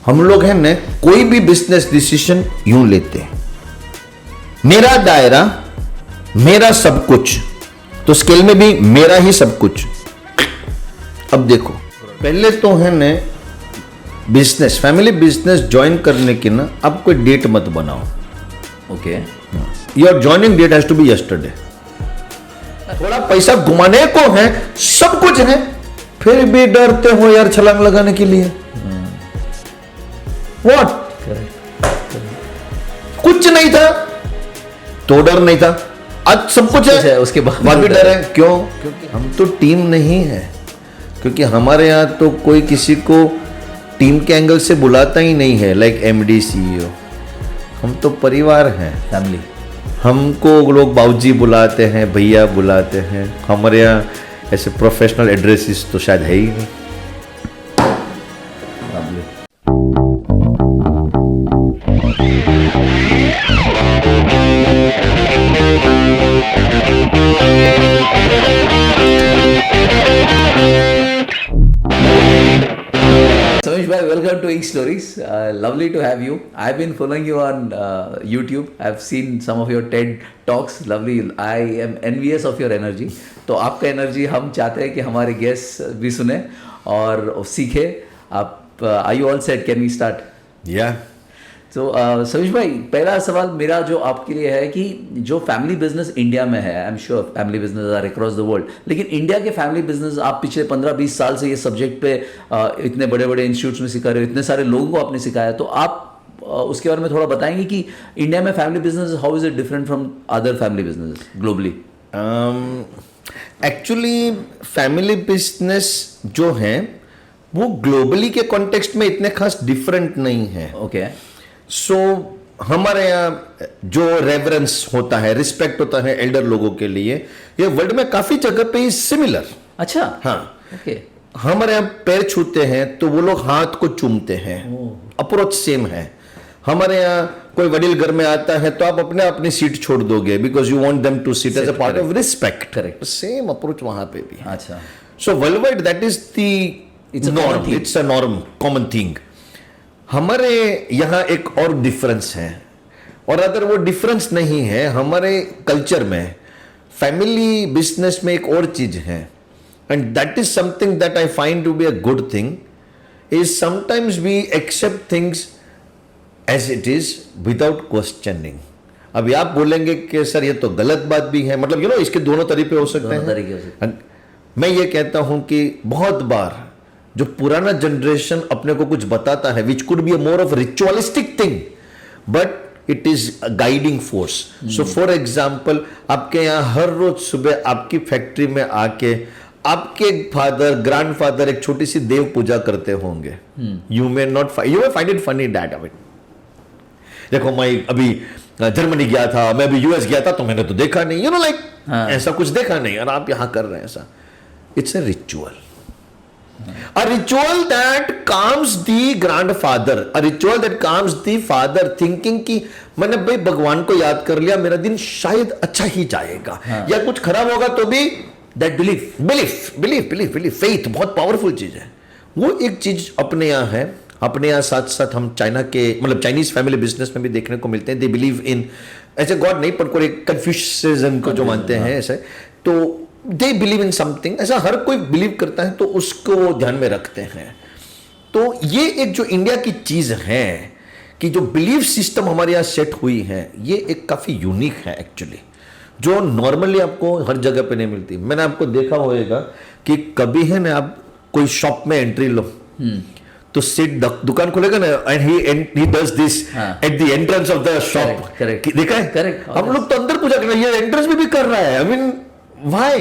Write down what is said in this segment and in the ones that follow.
हम लोग हैं ना, कोई भी बिजनेस डिसीजन यूं लेते हैं, मेरा दायरा, मेरा सब कुछ, तो स्केल में भी मेरा ही सब कुछ। अब देखो, पहले तो है ना बिजनेस, फैमिली बिजनेस ज्वाइन करने की ना आप कोई डेट मत बनाओ। Okay, your joining date has to be yesterday. थोड़ा पैसा घुमाने को है, सब कुछ है, फिर भी डरते हो यार छलांग लगाने के लिए। व्हाट? कुछ नहीं था तो डर नहीं था, आज सब कुछ है उसके बाद भी डर है। क्यों? क्योंकि हम तो टीम नहीं है, क्योंकि हमारे यहाँ तो कोई किसी को टीम के एंगल से बुलाता ही नहीं है, लाइक एमडी सीईओ। हम तो परिवार हैं, फैमिली। हमको लोग बाबूजी बुलाते हैं, भैया बुलाते हैं। हमारे यहाँ ऐसे प्रोफेशनल एड्रेसेस तो शायद है ही नहीं। Samish bhai, welcome to Ink Stories. Lovely to have you. I've been following you on YouTube. I've seen some of your TED talks. Lovely. I am envious of your energy. तो आपका energy हम चाहते हैं कि हमारे guest भी सुने और सीखे। आप are you all set? Can we start? या तो समीश भाई, पहला सवाल मेरा जो आपके लिए है कि जो फैमिली बिजनेस इंडिया में है, I am sure family business are across the world, लेकिन इंडिया के फैमिली बिजनेस आप पिछले 15-20 साल से ये सब्जेक्ट पे इतने बड़े बड़े इंस्टीट्यूट्स में सिखा रहे हो, इतने सारे लोगों को आपने सिखाया, तो आप उसके बारे में थोड़ा बताएंगे कि इंडिया में family business how is it different from other family business globally? Actually family business जो है वो ग्लोबली के कॉन्टेक्स्ट में इतने खास डिफरेंट नहीं है। ओके, सो हमारे यहाँ जो रेवरेंस होता है, रिस्पेक्ट होता है एल्डर लोगों के लिए, ये वर्ल्ड में काफी जगह पे सिमिलर। अच्छा, हाँ, ओके। हमारे यहाँ पैर छूते हैं तो वो लोग हाथ को चूमते हैं, अप्रोच सेम है। हमारे यहाँ कोई वडील घर में आता है तो आप अपने अपनी सीट छोड़ दोगे because you want them to sit as a part of respect. Correct, same approach वहां पे भी है। अच्छा, so world wide that is the norm, it's a norm, common thing. हमारे यहाँ एक और डिफरेंस है, और अगर वो डिफरेंस नहीं है, हमारे कल्चर में फैमिली बिजनेस में एक और चीज है, and that is something that I find to be a good thing, is sometimes we accept things as it is without questioning. अभी आप बोलेंगे कि सर ये तो गलत बात भी है, मतलब इसके दोनों तरीके हो सकते हैं। मैं ये कहता हूं कि बहुत बार जो पुराना जनरेशन अपने को कुछ बताता है, which could be a more of ritualistic thing, but it is a guiding force. So for example, आपके यहाँ हर रोज सुबह आपकी फैक्ट्री में आके आपके फादर, ग्रैंडफादर एक छोटी सी देव पूजा करते होंगे। You may find it funny that of it. देखो, मैं अभी जर्मनी गया था, मैं अभी यूएस गया था, तो मैंने तो देखा नहीं, लाइक ऐसा कुछ देखा नहीं, और आप यहां कर रहे हैं ऐसा। It's a ritual, a ritual that calms the grandfather, a ritual that calms the father, thinking कि मैंने भाई भगवान को याद कर लिया, मेरा दिन शायद अच्छा ही जाएगा। या कुछ खराब होगा तो भी that belief, faith बहुत पावरफुल चीज है। वो एक चीज अपने यहाँ है। अपने यहाँ साथ साथ हम चाइना के, मतलब चाइनीज फैमिली बिजनेस में भी देखने को मिलते हैं। दे बिलीव इन, ऐसे गॉड नहीं, पर कोई कन्फ्यूशनिज्म को जो मानते हैं ऐसे, तो दे बिलीव इन समथिंग, ऐसा हर कोई बिलीव करता है तो उसको ध्यान में रखते हैं। तो ये एक जो इंडिया की चीज है कि जो बिलीव सिस्टम हमारे यहाँ सेट हुई है, ये एक काफी यूनिक है एक्चुअली, जो नॉर्मली आपको हर जगह पे नहीं मिलती। मैंने आपको देखा होगा कि कभी है ना, आप कोई शॉप में एंट्री लो तो सेठ दुकान खोलेगा ना, and he does this at the entrance of the shop. देखा है? करेक्ट। हम लोग तो अंदर पूजा कर रहे हैं, ये एंट्रेंस में भी कर रहा है। I mean, why?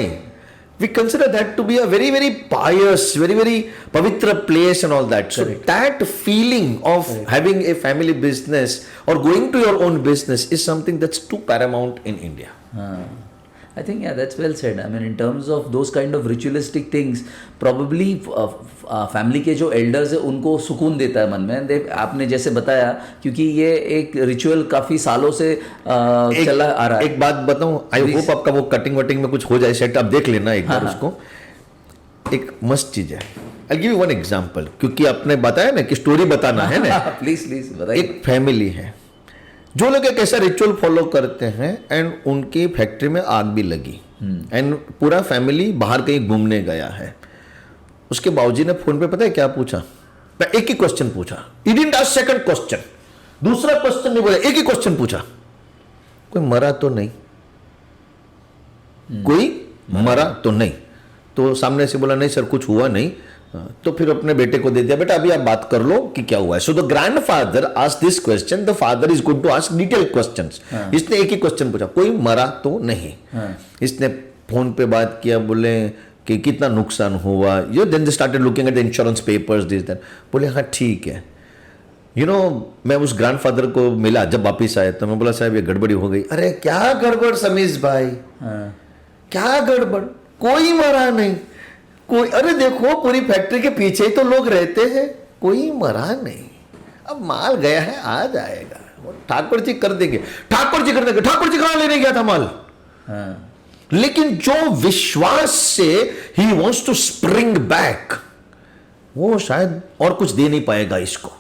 We consider that to be a very, very pious, very, very pavitra place and all that. Correct. So that feeling of having a family business or going to your own business is something that's too paramount in India. I think, yeah, that's well said. I mean, in terms of those kind of ritualistic things, probably family के जो elders है उनको सुकून देता है मन में। आपने जैसे बताया, क्योंकि ये एक रिचुअल काफ़ी सालों से चला आ रहा है। एक बात बताऊं, आई होप आपका वो कटिंग वटिंग में कुछ हो जाए सेट, आप देख लेना एक बार उसको। एक मस्त चीज़ है, I give you one example, क्योंकि आपने बताया ना कि स्टोरी बताना है ना। प्लीज प्लीज बताइए। एक फैमिली है, जो लोग एक ऐसा रिचुअल फॉलो करते हैं एंड उनकी फैक्ट्री में आग भी लगी एंड पूरा फैमिली बाहर कहीं घूमने गया है। उसके बाबूजी ने फोन पे पता है क्या पूछा? एक ही क्वेश्चन पूछा, he didn't ask second question, दूसरा क्वेश्चन नहीं बोला, एक ही क्वेश्चन पूछा, कोई मरा तो नहीं? कोई मरा तो नहीं? तो सामने से बोला नहीं सर कुछ हुआ नहीं। तो फिर अपने बेटे को दे दिया, बेटा अभी आप बात कर लो कि क्या हुआ है। So the grandfather asked this question, the father is going to ask detail questions. इसने एक ही क्वेश्चन पूछा, कोई मरा तो नहीं? इसने फोन पे बात किया, बोले कि कितना नुकसान हुआ, you then they started looking at the insurance papers this that. बोले हाँ ठीक है। मैं उस ग्रैंडफादर को मिला जब वापिस आए, तो मैं बोला साहब ये गड़बड़ी हो गई। अरे क्या गड़बड़ समीश भाई, क्या गड़बड़? कोई मरा नहीं, कोई, अरे देखो पूरी फैक्ट्री के पीछे ही तो लोग रहते हैं, कोई मरा नहीं। अब माल गया है, आ जाएगा, वो ठाकुर जी कर देंगे, ठाकुर जी कर देंगे। ठाकुर जी कहां लेने गया था माल? लेकिन जो विश्वास से ही वांट्स टू स्प्रिंग बैक, वो शायद और कुछ दे नहीं पाएगा इसको।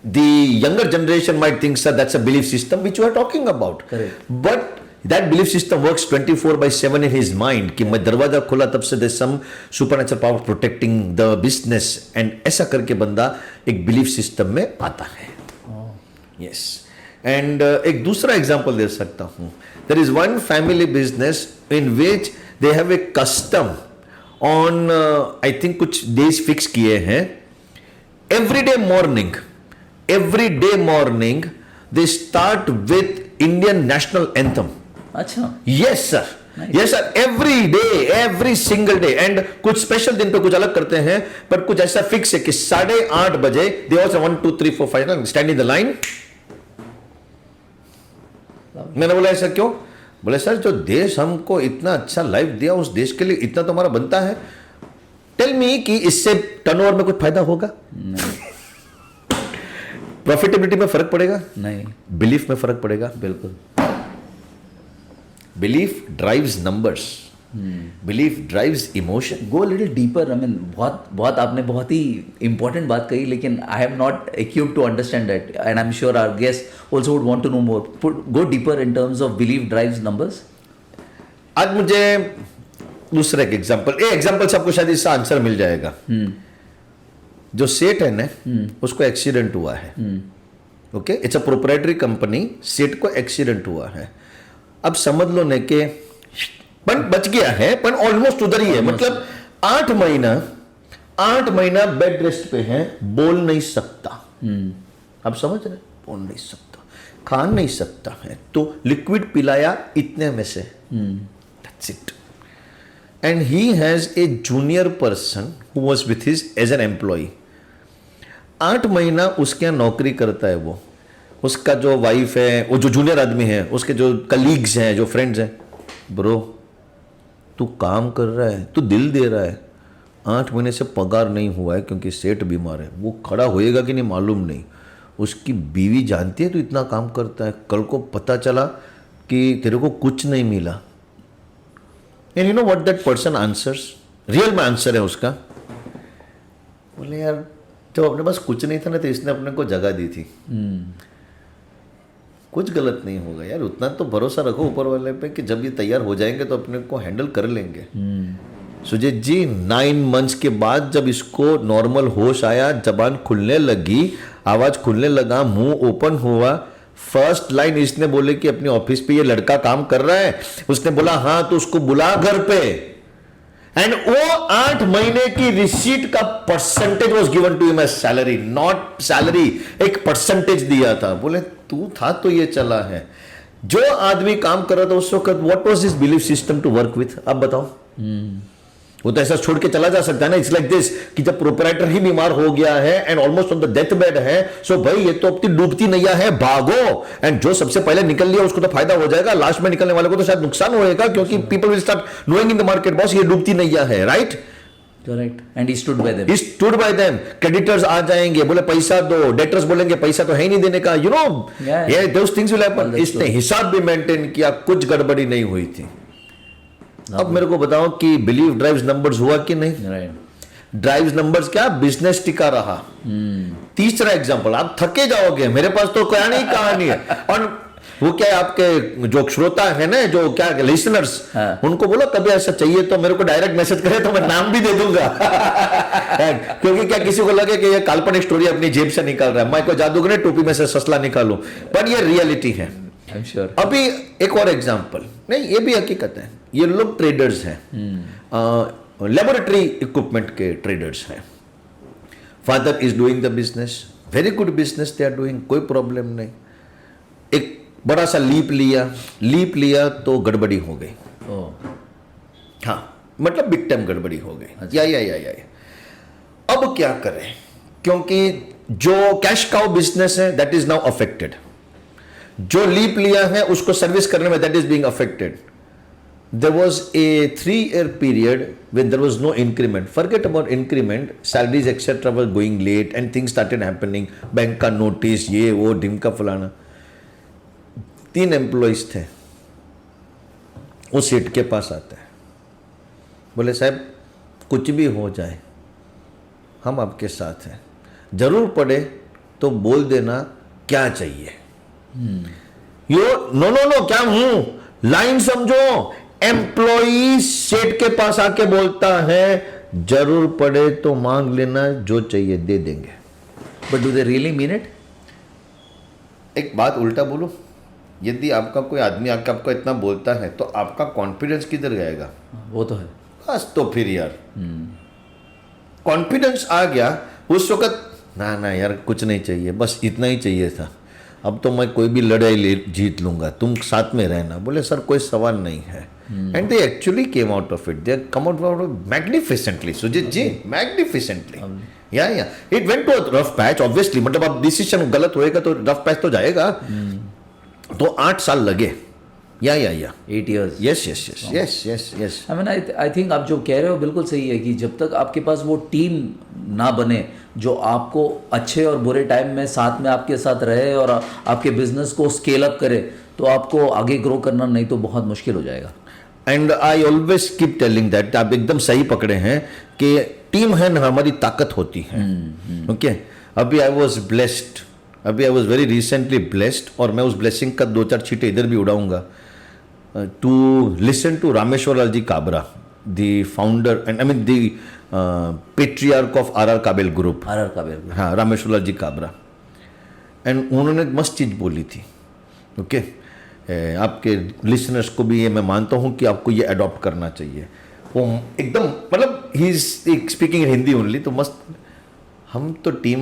The younger generation might think sir that's a belief system which you are talking about. Correct. But that belief system works 24/7 in his mind कि मैं दरवाजा खोला तब से there's some supernatural power protecting the business, and ऐसा करके बंदा एक belief system में आता है। Yes. And एक दूसरा एग्जांपल दे सकता हूँ। There is one family business in which they have a custom on I think कुछ days fix किए हैं। Every day morning they start with Indian national anthem. अच्छा। Yes sir. Nice. Yes sir. Every day, every single day. And कुछ special दिन पे कुछ अलग करते हैं, पर कुछ ऐसा फिक्स है कि 8:30 बजे they all say 1 2 3 4 5 stand in the line. मैंने बोला ऐसा क्यों? बोले सर जो देश हमको इतना अच्छा लाइफ दिया, उस देश के लिए इतना तो हमारा बनता है। टेल मी कि इससे टर्नओवर में कुछ फायदा होगा? प्रॉफिटेबिलिटी में फर्क पड़ेगा? नहीं। बिलीफ में फर्क पड़ेगा? बिल्कुल। Belief drives numbers, belief drives emotion. Go little deeper. I mean बहुत आपने बहुत ही इंपॉर्टेंट बात कही, लेकिन I am not equipped to understand that, and I am sure our guest also would want to know more. Go deeper in terms of belief drives numbers. आज मुझे दूसरा एक एग्जांपल से आपको शायद इसका आंसर मिल जाएगा। जो सेठ है ना, उसको एक्सीडेंट हुआ है। Okay, it's a proprietary company, सेठ को एक्सीडेंट हुआ है। अब समझ लो ने के बच गया है, पर ऑलमोस्ट उधर ही है। मतलब 8 महीना बेड रेस्ट पे है, बोल नहीं सकता। अब समझ रहे, बोल नहीं सकता, खा नहीं सकता है, तो लिक्विड पिलाया इतने में से, that's it. And he has a junior person who was with his as an employee. 8 महीना उसके यहाँ नौकरी करता है वो, उसका जो वाइफ है, वो जो जूनियर आदमी है, उसके जो कलीग्स हैं, जो फ्रेंड्स हैं, ब्रो तू काम कर रहा है, तू दिल दे रहा है, 8 महीने से पगार नहीं हुआ है क्योंकि सेठ बीमार है। वो खड़ा होएगा कि नहीं मालूम नहीं। उसकी बीवी जानती है तू इतना काम करता है, कल को पता चला कि तेरे को कुछ नहीं मिला। And you know what that person answers, real में आंसर है उसका, बोले यार जब अपने पास कुछ नहीं था ना, तो इसने अपने को जगह दी थी। कुछ गलत नहीं होगा यार, उतना तो भरोसा रखो ऊपर वाले पे कि जब ये तैयार हो जाएंगे तो अपने को हैंडल कर लेंगे। सुजीत जी 9 मंथ्स के बाद जब इसको नॉर्मल होश आया, जबान खुलने लगी, आवाज खुलने लगा, मुंह ओपन हुआ, फर्स्ट लाइन इसने बोले कि अपने ऑफिस पे ये लड़का काम कर रहा है। उसने बोला हाँ तो उसको बुला घर पे, एंड वो 8 महीने की रिसीट का percentage was given to him as salary, not salary, एक परसेंटेज दिया था। बोले तू था तो ये चला है। जो आदमी काम कर रहा था उस वक्त, what was his belief system to work with? अब बताओ। वो तो ऐसा छोड़ के चला जा सकता है ना। इट्स लाइक दिस कि जब प्रोपराइटर ही बीमार हो गया है and almost on the death bed है, सो भाई ये तो अपनी डूबती नैया है, भागो। एंड जो सबसे पहले निकल लिया उसको तो फायदा हो जाएगा, लास्ट में निकलने वाले को तो शायद नुकसान होएगा, क्योंकि people will start knowing in the market, boss ये डूबती नैया है, right? Correct. And he stood by them. He stood by them. Creditors आ जाएंगे, बोले पैसा दो, डेटर्स बोलेंगे पैसा तो है ही नहीं देने का, यू नो, ये those things will happen. इसने हिसाब भी मेंटेन किया, कुछ गड़बड़ी नहीं हुई थी। अब मेरे को बताओ कि बिलीव ड्राइव्स नंबर्स हुआ कि नहीं? राइट। ड्राइव्स नंबर्स क्या, बिजनेस टिका रहा। तीसरा एग्जांपल, आप थके जाओगे, मेरे पास तो कहानी कहानी है। और वो क्या है, आपके जो श्रोता है ना, जो क्या लिसनर्स, उनको बोलो कभी ऐसा चाहिए तो मेरे को डायरेक्ट मैसेज करे तो मैं नाम भी दे दूंगा। क्योंकि क्या किसी को लगे कि ये काल्पनिक स्टोरी अपनी जेब से निकाल रहा है, मैं कोई जादूगर टोपी में से ससला निकालूं, पर ये रियलिटी है। I'm sure. अभी एक और एग्जांपल, नहीं ये भी हकीकत है, ये लोग ट्रेडर्स हैं, लेबोरेटरी इक्विपमेंट के ट्रेडर्स हैं। Father is doing the business, very good business they are doing, कोई प्रॉब्लम नहीं। एक बड़ा सा लीप लिया तो गड़बड़ी हो गई। हाँ, मतलब बिग टाइम गड़बड़ी हो गई। या अब क्या करें, क्योंकि जो कैश काउ बिजनेस है दैट इज नाउ अफेक्टेड, जो लीप लिया है उसको सर्विस करने में that is being affected. There was a 3-year period when there was no increment. Forget about increment, salaries etc. were going late and things started happening. Bank का notice, ये वो ढिम का फलाना। 3 एम्प्लॉइज थे, वो सेठ के पास आते हैं, बोले साहब कुछ भी हो जाए हम आपके साथ हैं, जरूर पड़े तो बोल देना क्या चाहिए। नो क्या हूं, लाइन समझो। एम्प्लॉई सेठ के पास आके बोलता है जरूर पड़े तो मांग लेना, जो चाहिए दे देंगे। But do they really mean it? एक बात उल्टा बोलो, यदि आपका कोई आदमी आके आपको इतना बोलता है तो आपका कॉन्फिडेंस किधर जाएगा? वो तो है। बस तो फिर यार कॉन्फिडेंस आ गया उस वक्त, ना यार कुछ नहीं चाहिए, बस इतना ही चाहिए था, अब तो मैं कोई भी लड़ाई जीत लूंगा, तुम साथ में रहना। बोले सर कोई सवाल नहीं है। And they actually came out of it, they come out magnificently, Sujit ji, magnificently. या it went to a rough patch obviously, मतलब अब डिसीजन गलत होएगा तो रफ पैच तो जाएगा। तो 8 साल लगे। या 8 years. yes. I mean, I think आप जो कह रहे हो बिल्कुल सही है कि जब तक आपके पास वो टीम ना बने जो आपको अच्छे और बुरे टाइम में साथ में आपके साथ रहे और आपके बिजनेस को स्केल अप करे, तो आपको आगे ग्रो करना नहीं तो बहुत मुश्किल हो जाएगा। And I always keep telling that, आप एकदम सही पकड़े हैं कि टीम है ना हमारी ताकत होती है। ओके, अभी I was very recently blessed, और मैं उस ब्लेसिंग का 2-4 छींटे इधर भी उड़ाऊंगा, to listen to Rameshwar Lalji Kabra, the founder and I mean the patriarch of R.R. Kabel Group. R.R. Kabel. हाँ, रामेश्वर लाल जी काबरा। एंड उन्होंने मस्त चीज़ बोली थी। ओके, आपके लिसनर्स को भी ये मैं मानता हूँ कि आपको ये अडॉप्ट करना चाहिए। वो एकदम मतलब he is speaking Hindi only, तो मस्त, हम तो टीम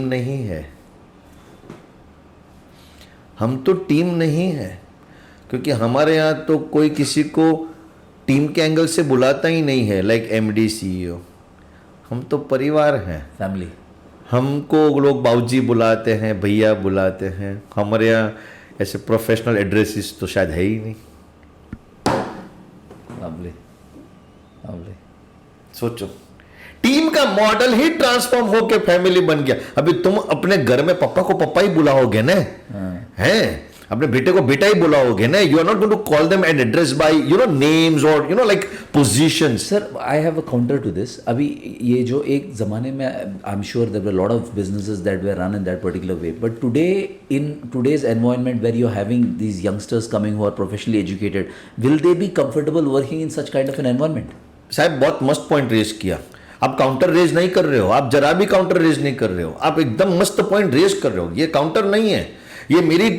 नहीं है, क्योंकि हमारे यहाँ तो कोई किसी को टीम के एंगल से बुलाता ही नहीं है, लाइक MD CEO। हम तो परिवार हैं, फैमिली। हमको लोग बाबूजी बुलाते हैं, भैया बुलाते हैं। हमारे यहाँ ऐसे प्रोफेशनल एड्रेसेस तो शायद है ही नहीं। सोचो, टीम का मॉडल ही ट्रांसफॉर्म होके फैमिली बन गया। अभी तुम अपने घर में पापा को पापा ही बुलाओगे ना, हैं, अपने बेटे को बेटा ही बुलाओगे ना, you are not going to call them and address by names और like positions. Sir, I have a counter to this. अभी ये जो एक जमाने में I am sure there were lot of businesses that were run in that particular way, but today in today's environment where you are having these youngsters coming who are professionally educated, will they be comfortable working in such kind of an environment? साहब बहुत मस्त point raise किया। आप counter raise नहीं कर रहे हो, आप जरा भी काउंटर रेज नहीं कर रहे हो, आप एकदम मस्त पॉइंट रेज कर रहे हो। ये काउंटर नहीं है, ये मेरी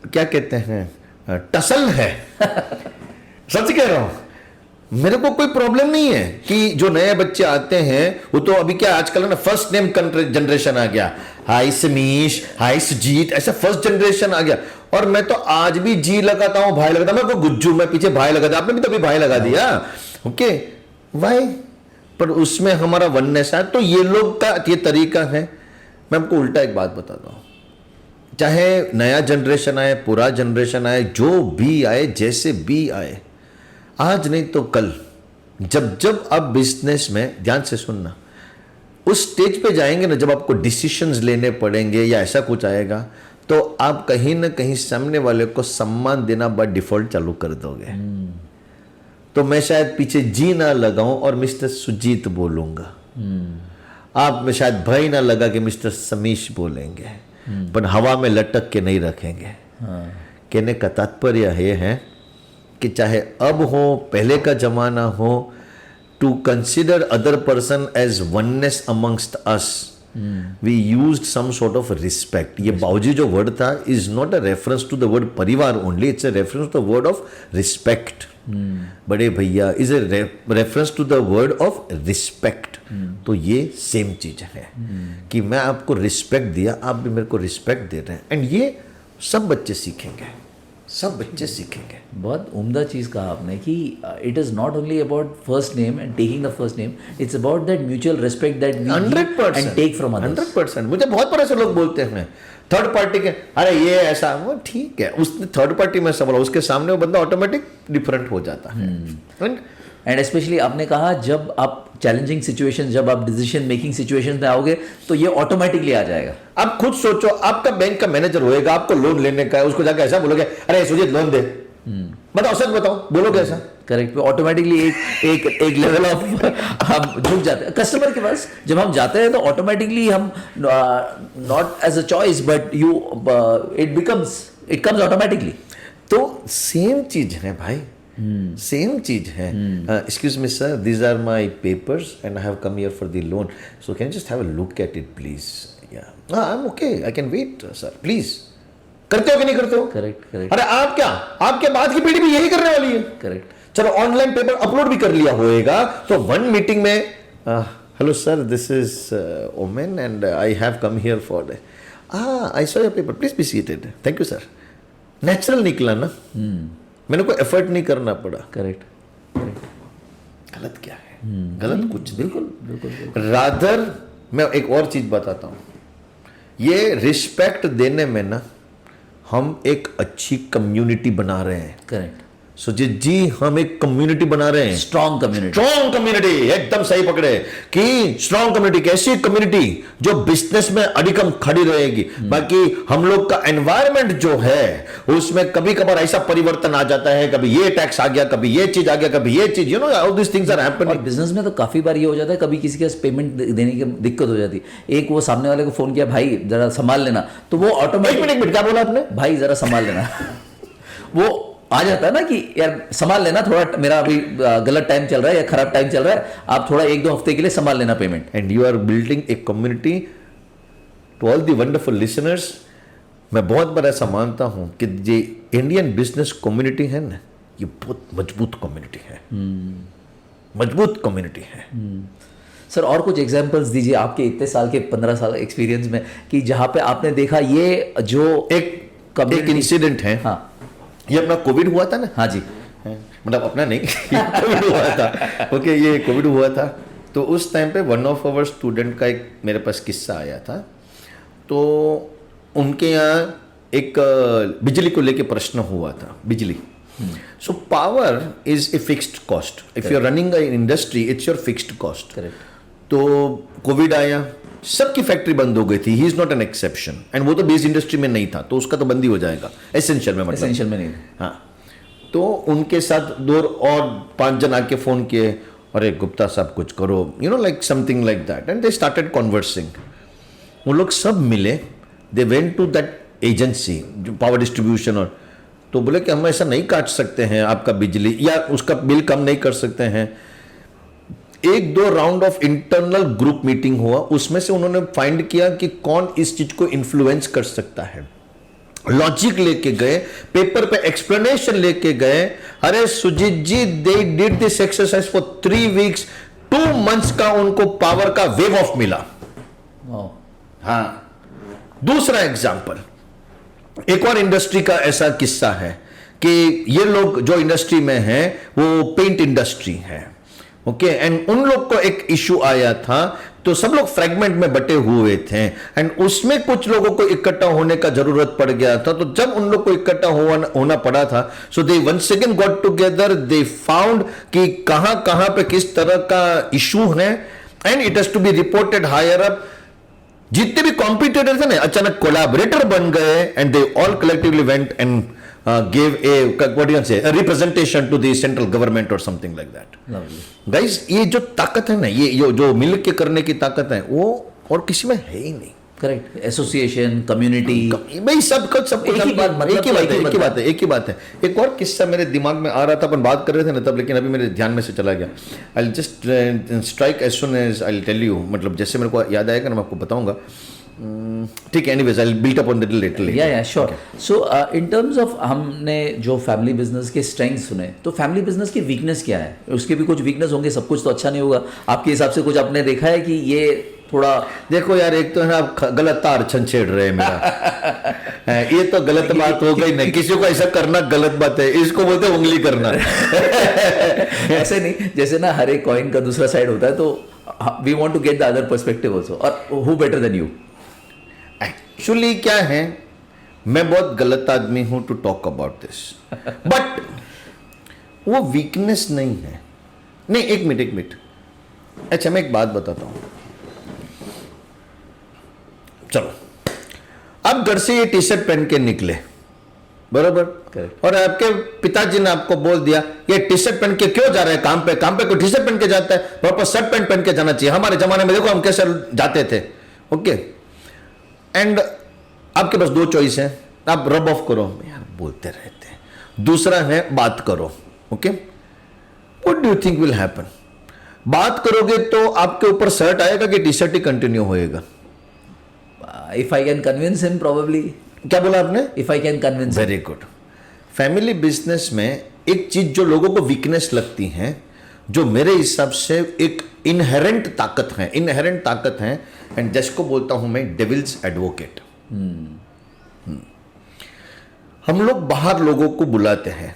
क्या कहते हैं टसल है। सच कह रहा हूं, मेरे को कोई प्रॉब्लम नहीं है कि जो नए बच्चे आते हैं वो तो अभी क्या आजकल है ना, फर्स्ट नेम जनरेशन आ गया, हाय समीश, हाय सुजीत, ऐसा फर्स्ट जनरेशन आ गया। और मैं तो आज भी जी लगाता हूं, भाई लगाता हूं, मैं गुज्जू, मैं पीछे भाई लगाता, आपने भी तो अभी भाई लगा दिया। Okay, why? पर उसमें हमारा वननेस है। तो ये लोग का ये तरीका है। मैं आपको उल्टा एक बात बताता हूं, चाहे नया जनरेशन आए, पूरा जनरेशन आए, जो भी आए, जैसे भी आए, आज नहीं तो कल जब आप बिजनेस में, ध्यान से सुनना, उस स्टेज पे जाएंगे ना जब आपको डिसीजंस लेने पड़ेंगे या ऐसा कुछ आएगा, तो आप कहीं ना कहीं सामने वाले को सम्मान देना बाय डिफॉल्ट चालू कर दोगे। तो मैं शायद पीछे जी ना लगाऊं और मिस्टर सुजीत बोलूंगा। आप में शायद भय ना लगा कि मिस्टर समीश बोलेंगे, पर हवा में लटक के नहीं रखेंगे। कहने का तात्पर्य ये है कि चाहे अब हो, पहले का जमाना हो, to consider other person as oneness amongst us, we used some sort of respect. ये बाऊजी जो वर्ड था is not a reference to the word parivar only, it's a reference to the word of respect. Bade bhaiya is a reference to the word of respect. तो ये same चीज है कि मैं आपको रिस्पेक्ट दिया, आप भी मेरे को रिस्पेक्ट दे रहे हैं, एंड ये सब बच्चे सीखेंगे, सब बच्चे सीखेंगे। बहुत उम्दा चीज़ कहा आपने कि it is not only about first name and taking the first name, it's about that mutual respect that we 100% and take from others. 100%। मुझे बहुत बार ऐसे लोग बोलते हैं थर्ड पार्टी के, अरे ये ऐसा, वो ठीक है, उसने थर्ड पार्टी में सब बोला, उसके सामने वो बंदा ऑटोमेटिक डिफरेंट हो जाता है। एंड स्पेशली आपने कहा जब आप चैलेंजिंग सिचुएशन, जब आप डिसीजन मेकिंग सिचुएशन में आओगे तो ये ऑटोमेटिकली आ जाएगा। आप खुद सोचो, आपका बैंक का मैनेजर होएगा, आपको लोन लेने का है, उसको जाकर ऐसा बोलोगे, अरे सुजीत लोन दे, बताओ सच बताओ, बोलोगे ऐसा? करेक्ट। ऑटोमेटिकली एक लेवल ऑफ हम झुक जाते हैं कस्टमर के पास। जब हम जाते हैं तो ऑटोमेटिकली हम not as a choice but you it comes automatically. तो सेम चीज है भाई, सेम चीज है। Excuse me sir, these are my papers and I have come here for the loan, so can just have a look at it please. Yeah I am okay, I can wait sir, please. करते हो कि नहीं करते हो? Correct correct. अरे आप क्या, आपके बाद की पीढ़ी भी यही करने वाली है। करेक्ट। चलो ऑनलाइन पेपर अपलोड भी कर लिया होएगा, तो वन मीटिंग में hello sir, this is Omen and I have come here for I saw your paper, please be seated, thank you sir. Natural निकला ना, मैंने कोई एफर्ट नहीं करना पड़ा। Correct correct. गलत क्या है? गलत कुछ नहीं। बिल्कुल बिल्कुल। रादर मैं एक और चीज बताता हूं, ये रिस्पेक्ट देने में ना हम एक अच्छी कम्युनिटी बना रहे हैं। करेक्ट। सुजीत जी, हम एक कम्युनिटी बना रहे हैं, स्ट्रॉन्ग कम्युनिटी। स्ट्रॉन्ग कम्युनिटी, एकदम सही पकड़े कि स्ट्रॉन्ग कम्युनिटी कैसी कम्युनिटी जो बिजनेस में अडिगम खड़ी रहेगी। बाकी हम लोग का एनवायरनमेंट जो है उसमें कभी कभार ऐसा परिवर्तन आ जाता है, कभी ये टैक्स आ गया, कभी ये चीज आ गया, कभी ये चीज, you know all this things are happening. Business में तो काफी बार ये हो जाता है, कभी किसी के पास पेमेंट देने की दिक्कत हो जाती है, एक वो सामने वाले को फोन किया, भाई जरा संभाल लेना, तो वो ऑटोमेटिक, एक मिनट क्या बोला आपने? भाई जरा संभाल लेना वो आ जाता है ना कि यार संभाल लेना, थोड़ा मेरा अभी गलत टाइम चल रहा है या खराब टाइम चल रहा है, आप थोड़ा 1-2 हफ्ते के लिए संभाल लेना payment. And you are building a community. To all the wonderful listeners, मैं बहुत बार ऐसा मानता हूं कि ये इंडियन बिजनेस कम्युनिटी है ना, ये बहुत मजबूत कम्युनिटी है, मजबूत कम्युनिटी है। सर और कुछ एग्जांपल्स दीजिए आपके इतने साल के 15 साल एक्सपीरियंस में कि जहां पे आपने देखा ये जो एक इंसिडेंट है। हाँ, ये अपना कोविड हुआ था ना। हाँ जी। मतलब अपना नहीं, कोविड हुआ था। ओके, ये कोविड हुआ था, तो उस टाइम पे वन ऑफ आवर स्टूडेंट का एक मेरे पास किस्सा आया था। तो उनके यहाँ एक बिजली को लेके प्रश्न हुआ था, बिजली। So power is a fixed cost, if you are running a industry it's your fixed cost. Correct. तो कोविड आया, सबकी फैक्ट्री बंद हो गई थी, he is not an exception, and वो तो बेस इंडस्ट्री में नहीं था, तो उसका तो बंद ही हो जाएगा, एसेंशियल में, मतलब एसेंशियल में नहीं। हाँ। तो उनके साथ 2 और 5 जन आके फोन किए, अरे गुप्ता साहब कुछ करो, you know like something like that, and they started conversing. वो लोग सब मिले, they went to that agency जो पावर डिस्ट्रीब्यूशन, और तो बोले कि हम ऐसा नहीं काट सकते हैं आपका बिजली, या उसका बिल कम नहीं कर सकते हैं। 1-2 round of internal group meeting हुआ, उसमें से उन्होंने फाइंड किया कि कौन इस चीज को इन्फ्लुएंस कर सकता है। लॉजिक लेके गए, पेपर पे एक्सप्लेनेशन लेके गए। अरे Sujit ji, they did this exercise for 3 weeks, 2 months का उनको पावर का वेव ऑफ मिला। हाँ। दूसरा एग्जाम्पल, एक और इंडस्ट्री का ऐसा किस्सा है कि ये लोग जो इंडस्ट्री में है वो पेंट इंडस्ट्री है, ओके, एंड उन लोग को एक इशू आया था, तो सब लोग फ्रेगमेंट में बटे हुए थे, एंड उसमें कुछ लोगों को इकट्ठा होने का जरूरत पड़ गया था। तो जब उन लोग को इकट्ठा होना पड़ा था, so they once again got together, they found कि कहां कहां पे किस तरह का इशू है, and it has to be reported higher up. जितने भी कॉम्पिटिटर थे ना, अचानक कोलैबोरेटर बन गए, and they all collectively went and gave what do you say, a representation to the central government or something like that. Guys, ये जो ताकत है ना, ये जो मिल के करने की ताकत है, वो और किसी में है ही नहीं. करेक्ट. एसोसिएशन, कम्युनिटी, भाई सब कुछ एक ही बात, मतलब एक ही बात है. एक और किस्सा मेरे दिमाग में आ रहा था, अपन बात कर रहे थे ना तब, लेकिन अभी मेरे ध्यान में से चला गया. I just strike as soon as I tell you, मतलब जैसे मेरे को याद आएगा ना मैं आपको बताऊंगा. ठीक है, anyways I built up on that later. Yeah sure. So in terms of, हमने जो फैमिली बिजनेस के स्ट्रेंथ सुने, तो फैमिली बिजनेस की वीकनेस क्या है? उसके भी कुछ वीकनेस होंगे, सब कुछ तो अच्छा नहीं होगा. आपके हिसाब से कुछ आपने देखा है कि ये थोड़ा, देखो यार, एक तो है ना, आप गलत तार छेड़ रहे हैं मेरा. ये तो गलत बात हो गई. नहीं, किसी को ऐसा करना गलत बात है, इसको बोलते हैं उंगली करना. ऐसे नहीं, जैसे ना हर एक कॉइन का दूसरा साइड होता है, तो we want to get the other perspective also. और who better than you? Actually क्या है, मैं बहुत गलत आदमी हूं to talk about this, but वो वीकनेस नहीं है. नहीं, एक मिनट. अच्छा, मैं एक बात बताता हूं. चलो, आप घर से ये टी शर्ट पहन के निकले, बरोबर? Correct. और आपके पिताजी ने आपको बोल दिया ये टी शर्ट पहन के क्यों जा रहे हैं काम पे कोई टी शर्ट पहन के जाता है, प्रॉपर शर्ट पैंट पहन के जाना चाहिए. हमारे जमाने में देखो हम कैसे जाते थे. ओके, एंड आपके पास दो चॉइस है, आप रब ऑफ करो, यार बोलते रहते हैं. दूसरा है बात करो. Okay, what do you think will happen? बात करोगे तो आपके ऊपर शर्ट आएगा कि टी शर्ट ही कंटिन्यू होएगा? If I can convince him, probably. क्या बोला आपने? If I can convince. Very good. Family business में एक चीज जो लोगों को वीकनेस लगती है, जो मेरे हिसाब से एक इनहेरेंट ताकत है, एंड जिसको बोलता हूं मैं डेविल्स एडवोकेट. हम लोग बाहर लोगों को बुलाते हैं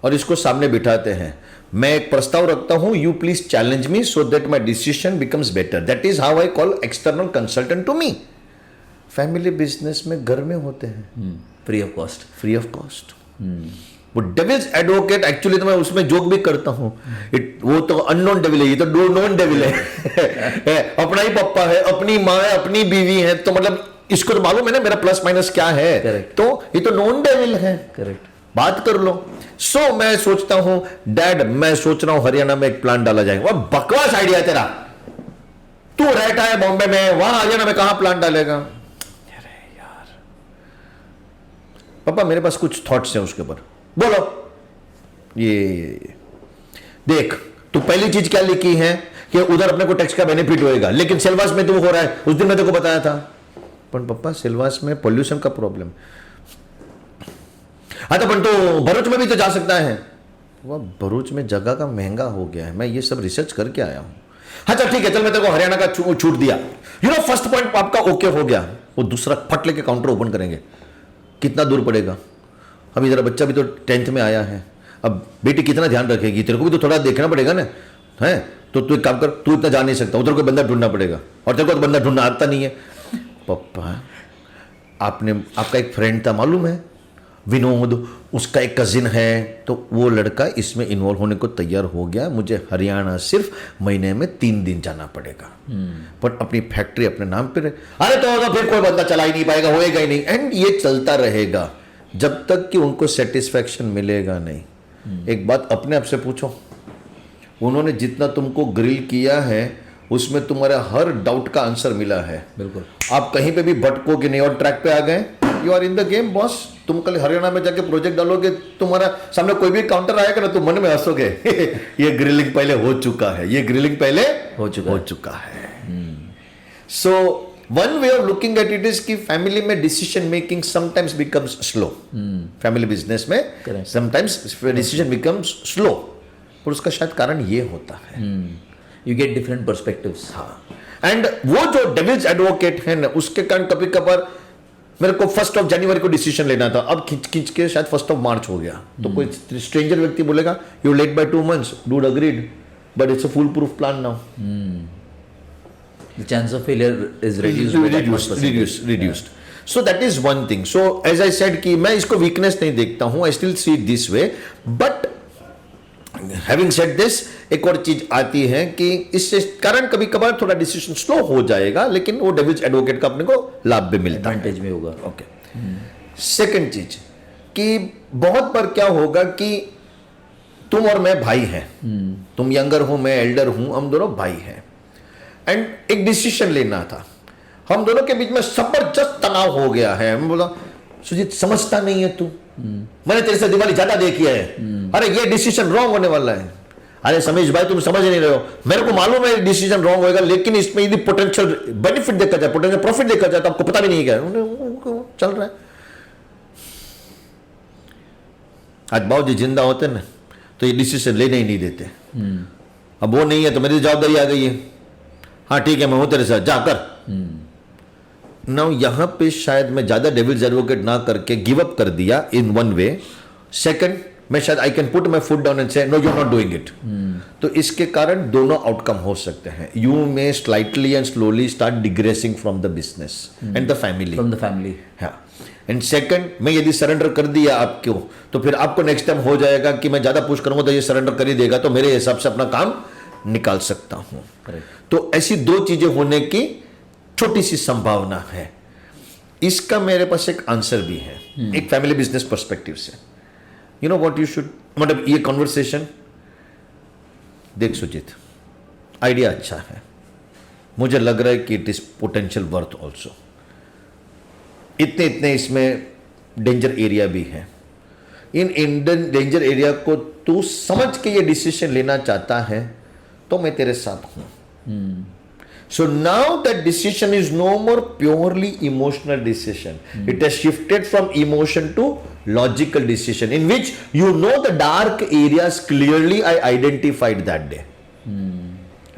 और इसको सामने बिठाते हैं. मैं एक प्रस्ताव रखता हूं, you please challenge me so that my decision becomes better. That is how I call external consultant to me. Family business में घर में होते हैं, फ्री ऑफ कॉस्ट. वो डेविल्स एडवोकेट, एक्चुअली तो मैं उसमें जोक भी करता हूं. वो तो अननोन डेविल है, ये तो नोन डेविल है. अपना ही पप्पा है, अपनी माँ है, अपनी बीवी है, तो मतलब इसको तो मालूम है ना मेरा प्लस माइनस क्या है. Correct. तो ये तो नॉन डेविल है. करेक्ट. बात कर लो. सो मैं सोचता हूं, डैड मैं सोच रहा हूं हरियाणा में एक प्लांट डाला जाएगा. वह बकवास आइडिया तेरा. तू रहता है बॉम्बे में, वहां हरियाणा में कहां प्लांट डालेगा? अरे यार पापा, मेरे पास कुछ थॉट्स हैं उसके ऊपर. बोलो. ये देख, तू पहली चीज क्या लिखी है कि उधर अपने को टैक्स का बेनिफिट होएगा, लेकिन सिलवास में तो हो रहा है. उस दिन मैं तेरे को बताया था. पण पप्पा, सिलवास में पोल्यूशन का प्रॉब्लम. हाँ, तो पण तो भरूच में भी तो जा सकता है. वह भरूच में जगह का महंगा हो गया है, मैं ये सब रिसर्च करके आया हूं. हाँ चल ठीक है, चल मैं तेरे को हरियाणा का छूट दिया. फर्स्ट पॉइंट आपका ओके हो गया. वो दूसरा फट लेके काउंटर ओपन करेंगे. कितना दूर पड़ेगा? अभी जरा बच्चा भी तो 10th में आया है. अब बेटी कितना ध्यान रखेगी, तेरे को भी तो थोड़ा देखना पड़ेगा ना. है तो तू एक काम कर, तू इतना जा नहीं सकता, उधर कोई बंदा ढूंढना पड़ेगा, और तेरे को तो बंदा ढूंढना आता नहीं है. पप्पा, आपका एक फ्रेंड था मालूम है, विनोद, उसका एक कजिन है, तो वो लड़का इसमें इन्वॉल्व होने को तैयार हो गया. मुझे हरियाणा सिर्फ महीने में 3 दिन जाना पड़ेगा, पर अपनी फैक्ट्री अपने नाम पे रहे. अरे तो फिर कोई बंदा चला ही नहीं पाएगा, होएगा ही नहीं. एंड ये चलता रहेगा जब तक कि उनको सेटिस्फैक्शन मिलेगा नहीं. एक बात अपने आप से पूछो, उन्होंने जितना तुमको ग्रिल किया है उसमें तुम्हारा हर डाउट का आंसर मिला है. बिल्कुल. आप कहीं पे भी भटकोगे नहीं और ट्रैक पे आ गए. You are in the game boss. तुम कल हरियाणा में जाके प्रोजेक्ट डालोगे, तुम्हारा सामने कोई भी काउंटर आएगा ना, तुम मन में हंसोगे. ये ग्रिलिंग पहले हो चुका है, ये ग्रिलिंग पहले हो चुका है. So one way of looking at it is कि फैमिली में decision making sometimes becomes slow. Family business में समटाइम्स डिसीजन बिकम्स स्लो, पर उसका शायद कारण ये होता है, यू गेट डिफरेंट पर्सपेक्टिव्स. हाँ. एंड वो जो डेविल्स एडवोकेट है ना, उसके कारण कभी कभार मेरे को 1 जनवरी को डिसीजन लेना था, अब खींच के शायद 1 मार्च हो गया. तो कोई स्ट्रेंजर व्यक्ति बोलेगा you late by 2 months, dude agreed, but it's a foolproof plan now. The chance of failure is reduced. So that is one thing. So as I said कि मैं इसको weakness नहीं देखता हूँ, I still see it this way. But having said this, एक और चीज आती है कि इससे कारण कभी कभार थोड़ा डिसीजन स्लो हो जाएगा, लेकिन वो डेविल्स एडवोकेट का अपने को लाभ भी मिलता है, एडवांटेज में होगा. ओके. सेकंड चीज, कि बहुत बार क्या होगा कि तुम और मैं भाई हैं, तुम यंगर हो मैं एल्डर हूं, हम दोनों भाई हैं, एंड एक डिसीजन लेना था, हम दोनों के बीच में जबरदस्त तनाव हो गया है। मैं बोला सुजीत समझता नहीं है तू, मैंने तेरे से दिवाली ज्यादा देखी है, अरे ये डिसीजन रॉन्ग होने वाला है। अरे समीश भाई तुम समझ नहीं रहे हो, मेरे को मालूम है डिसीजन रॉन्ग होएगा, लेकिन इसमें यदि पोटेंशियल बेनिफिट देखा जाए, पोटेंशियल प्रॉफिट देखा जाए तो आपको पता भी नहीं क्या चल रहा है। आज बाबूजी जिंदा होते ना तो ये डिसीजन लेने ही नहीं देते। अब वो नहीं है तो मेरी जवाबदारी आ गई है, हाँ ठीक है मैं हूं तेरे साथ, जाकर ना। यहां पे शायद मैं ज्यादा डेविल्स एडवोकेट ना करके गिव अप कर दिया इन वन वे। सेकंड, मैं शायद I can put my foot down and say no you are not doing it. तो इसके कारण दोनों आउटकम हो सकते हैं। You may slightly and slowly start digressing from the business and the family, from the family. हाँ, and second, मैं यदि सरेंडर कर दिया आपको तो फिर आपको नेक्स्ट टाइम हो जाएगा कि मैं ज्यादा पुश करूंगा तो ये सरेंडर कर ही देगा, तो मेरे हिसाब से अपना काम निकाल सकता हूं। तो ऐसी दो चीजें होने की छोटी सी संभावना है। इसका मेरे पास एक आंसर भी है, एक फैमिली बिजनेस पर्सपेक्टिव से। You know what you should, मतलब ये कॉन्वर्सेशन देख सुजीत, आइडिया अच्छा है, मुझे लग रहा है कि it is potential worth also. इतने इतने इसमें डेंजर एरिया भी है। इन इंडियन डेंजर एरिया को तू समझ के ये डिसीजन लेना चाहता है तो मैं तेरे साथ हूं। So now that decision is no more purely emotional decision. It has shifted from emotion to logical decision, in which you know the dark areas clearly I identified that day.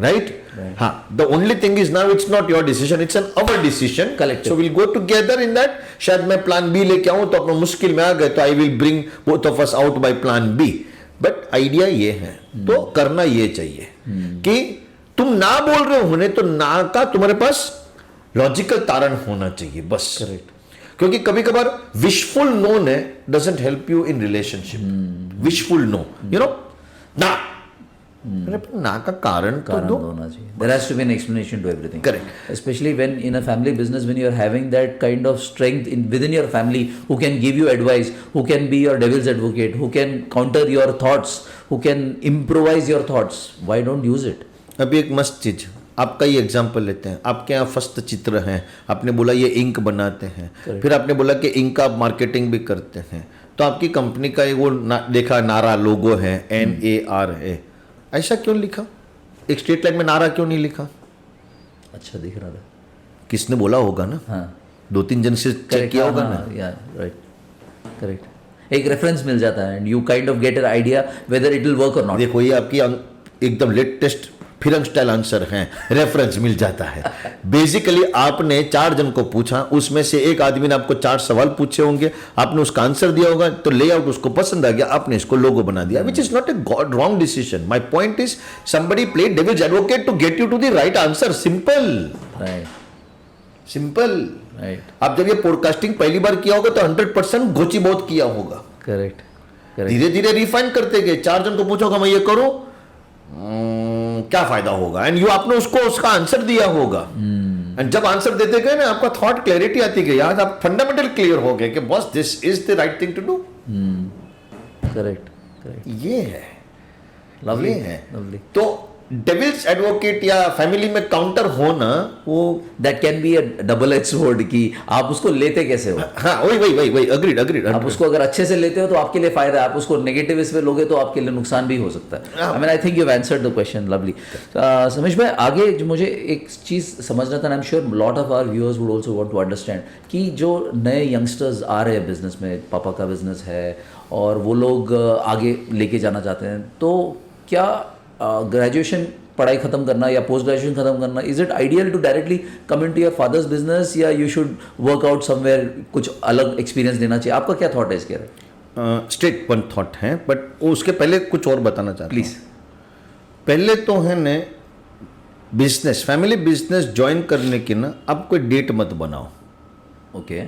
Right? हाँ. The only thing is now it's not your decision, it's an our decision. Collective. So we'll go together in that. शायद मैं plan B लेके आऊं तो अपना मुश्किल में आ गए तो I will bring both of us out by plan B. But idea ये है, तो करना ये चाहिए कि तुम ना बोल रहे हो तो ना का तुम्हारे पास लॉजिकल तारण होना चाहिए बस। करेक्ट। क्योंकि कभी कभार विशफुल नो ने doesn't help you in relationship. Wishful no, you know, ना ना का कारण तो दो होना चाहिए। There has to be an explanation to everything. Correct. Especially when in a family business, when you are having that kind of strength within your family, who can give you advice, who can be your devil's advocate, who can counter your thoughts, who can improvise your thoughts. Why don't use it? अभी एक मस्त चीज, आपका ये example लेते हैं। आपके यहाँ फस्त चित्र हैं, आपने बोला ये इंक बनाते हैं, फिर आपने बोला कि इंक का आप मार्केटिंग भी करते हैं, तो आपकी कंपनी का ये वो देखा नारा लोगो है, NAR है, ऐसा क्यों लिखा? एक स्ट्रेट लाइन में नारा क्यों नहीं लिखा? अच्छा दिख रहा था, किसने बोला होगा ना? हाँ, 2-3 जन से चेक किया होगा ना? या राइट, करेक्ट। एक रेफरेंस मिल जाता है and you kind of get an idea whether it will work और नॉट। देखो ये आपकी एकदम लेटेस्ट फिरंग स्टाइल आंसर है, रेफरेंस मिल जाता है। बेसिकली आपने 4 जन को पूछा, उसमें से एक आदमी ने आपको 4 सवाल पूछे होंगे, आपने उसका आंसर दिया होगा, तो लेआउट उसको पसंद आ गया, आपने इसको लोगो बना दिया, which is not a god wrong decision. My point is somebody played devil's advocate to get you to the right answer. Simple, right, simple, right. आप जब ये पॉडकास्टिंग पहली बार किया होगा तो 100% गोची बहुत किया होगा, करेक्ट, करेक्ट। धीरे धीरे रिफाइन करते गए। 4 जन को पूछोगा मैं ये करूं क्या फायदा होगा, एंड यू आपने उसको उसका आंसर दिया होगा, एंड जब आंसर देते गए ना आपका थॉट क्लैरिटी आती गई, आज आप फंडामेंटल क्लियर हो गए कि बस this is the right thing to do. Correct, correct. ये है, लवली ये है। लवली। तो डेविल्स एडवोकेट या फैमिली में काउंटर होना, वो that can be a double edge sword कि आप उसको लेते कैसे हो। हाँ वही अग्रीड अग्रीड। आप उसको अगर अच्छे से लेते हो तो आपके लिए फायदा है, आप उसको नेगेटिव इस पे लोगे तो आपके लिए नुकसान भी हो सकता है। I mean I think you have answered the question lovely. Sameesh भाई, आगे जो मुझे एक चीज़ समझना था, I am sure lot of our viewers would also want to understand कि जो नए यंगस्टर्स आ रहे हैं बिजनेस में, पापा का बिजनेस है और वो लोग आगे लेके जाना चाहते हैं, तो क्या ग्रेजुएशन पढ़ाई खत्म करना या पोस्ट ग्रेजुएशन खत्म करना, is it ideal to directly come into your father's business, या you should work out somewhere, कुछ अलग एक्सपीरियंस लेना चाहिए? आपका क्या थॉट है इसके? स्ट्रेट वन थॉट है, बट उसके पहले कुछ और बताना चाहता हूं। प्लीज। पहले तो है ने बिजनेस, फैमिली बिजनेस ज्वाइन करने की ना आप कोई डेट मत बनाओ। Okay,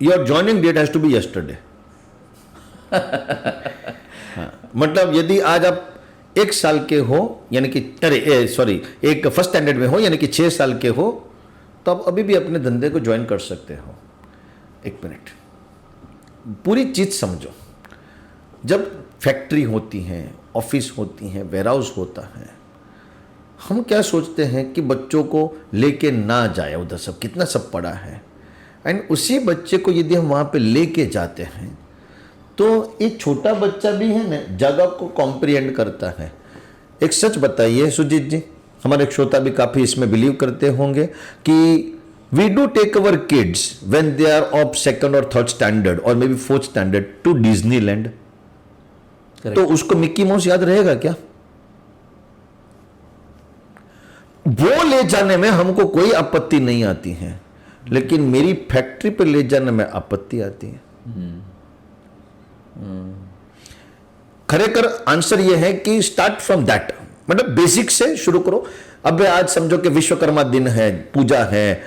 your joining date has to be yesterday. मतलब यदि आज आप 1 साल के हो, यानी कि एक फर्स्ट स्टैंडर्ड में हो, यानी कि 6 साल के हो, तो आप अभी भी अपने धंधे को ज्वाइन कर सकते हो। 1 मिनट, पूरी चीज समझो। जब फैक्ट्री होती है, ऑफिस होती है, वेयरहाउस होता है, हम क्या सोचते हैं कि बच्चों को लेके ना जाए उधर, सब कितना सब पड़ा है, एंड उसी बच्चे को यदि हम वहाँ पे लेके जाते हैं तो एक छोटा बच्चा भी है ना जगह को कॉम्प्रिहेंड करता है। एक सच बताइए सुजीत जी, हमारे श्रोता भी काफ़ी इसमें बिलीव करते होंगे कि we do take our kids when they are of second और थर्ड स्टैंडर्ड और maybe fourth standard to Disneyland, तो उसको मिक्की माउस याद रहेगा क्या? वो ले जाने में हमको कोई आपत्ति नहीं आती है, लेकिन मेरी फैक्ट्री पे ले जाने में आपत्ति आती है। खरेखर आंसर ये है कि स्टार्ट फ्रॉम दैट, मतलब बेसिक से शुरू करो। अब आज समझो कि विश्वकर्मा दिन है, पूजा है,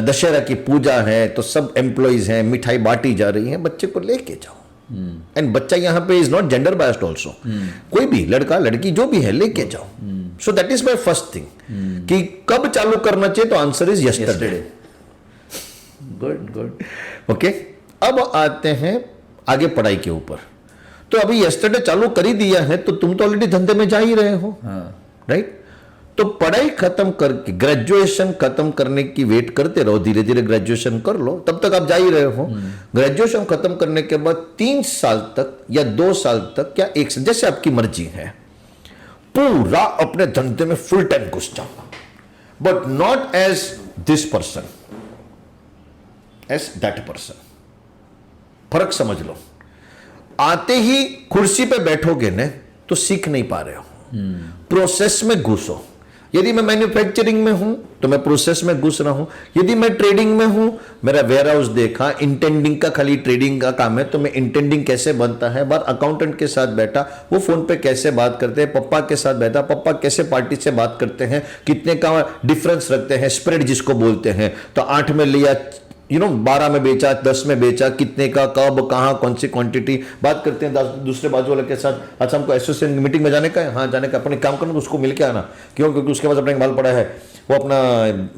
दशहरा की पूजा है, तो सब एम्प्लॉइज हैं, मिठाई बांटी जा रही है, बच्चे को लेके जाओ। एंड बच्चा यहाँ पे is not gender biased also, कोई भी लड़का लड़की जो भी है लेके जाओ। So that is my first thing कि कब चालू करना चाहिए, तो answer is yesterday. Good good. Okay, अब आते हैं आगे पढ़ाई के ऊपर। तो अभी यस्टरडे चालू कर ही दिया है, तो तुम तो ऑलरेडी धंधे में जा ही रहे हो, राइट? तो पढ़ाई खत्म करके ग्रेजुएशन खत्म करने की वेट करते रहो, धीरे धीरे ग्रेजुएशन कर लो, तब तक आप जा ही रहे हो। ग्रेजुएशन खत्म करने के बाद 3 साल तक या 2 साल तक या 1 साल, जैसे आपकी मर्जी है, पूरा अपने धंधे में फुल टाइम घुस जाओ, but not as this person, as that person. फर्क समझ लो। आते ही कुर्सी पे बैठोगे न तो सीख नहीं पा रहे हो, प्रोसेस में घुसो। यदि मैं मैन्युफैक्चरिंग में हूं तो मैं प्रोसेस में घुस रहा हूं, यदि मैं ट्रेडिंग में हूं, मेरा वेयरहाउस देखा, इंटेंडिंग का खाली ट्रेडिंग का काम है, तो मैं इंटेंडिंग कैसे बनता है, बार अकाउंटेंट के साथ बैठा, वो फोन पे कैसे बात करते हैं, पप्पा के साथ बैठा, पप्पा कैसे पार्टी से बात करते हैं, कितने का डिफरेंस रखते हैं, स्प्रेड जिसको बोलते हैं, तो 8 में लिया, 12 में बेचा, 10 में बेचा, कितने का, कब, कहां, कौन सी क्वांटिटी, बात करते हैं दूसरे बाजू वाले के साथ। अच्छा, हमको एसोसिएशन मीटिंग में जाने का है, हाँ जाने का, अपने काम करना तो उसको मिल के आना, क्यों? क्योंकि उसके पास अपने माल पड़ा है, वो अपना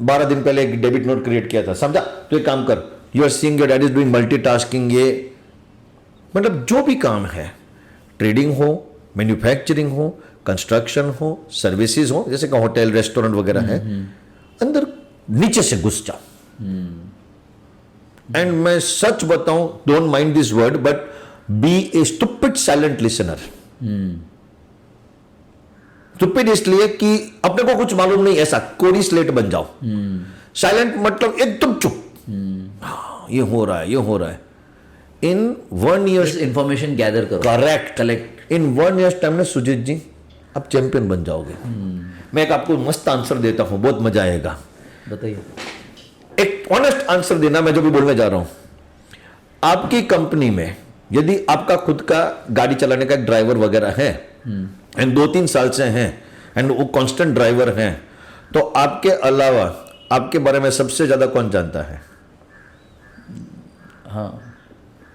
12 दिन पहले एक डेबिट नोट क्रिएट किया था, समझा? तो एक काम कर, you are seeing your dad is doing multitasking. ये मतलब जो भी काम है, ट्रेडिंग हो, मैन्युफैक्चरिंग हो, कंस्ट्रक्शन हो, सर्विसेज हो, जैसे कि होटल रेस्टोरेंट वगैरह है, अंदर नीचे से घुस जाओ। एंड मैं सच बताऊं, don't mind this word, but be a stupid silent listener. Stupid इसलिए कि अपने को कुछ मालूम नहीं, ऐसा कोरी स्लेट बन जाओ। साइलेंट मतलब एकदम चुप, ये हो रहा है, ये हो रहा है। इन 1 ईयर इंफॉर्मेशन गैदर करो, करेक्ट, कलेक्ट। इन 1 ईयर टाइम में सुजीत जी आप चैंपियन बन जाओगे। मैं एक आपको मस्त आंसर देता हूं, बहुत मजा आएगा। बताइए। एक ऑनेस्ट आंसर देना, मैं जो भी बोलने जा रहा हूं। आपकी कंपनी में यदि आपका खुद का गाड़ी चलाने का एक ड्राइवर वगैरह है, एंड 2-3 साल से हैं, एंड वो कांस्टेंट ड्राइवर हैं, तो आपके अलावा आपके बारे में सबसे ज्यादा कौन जानता है? हाँ,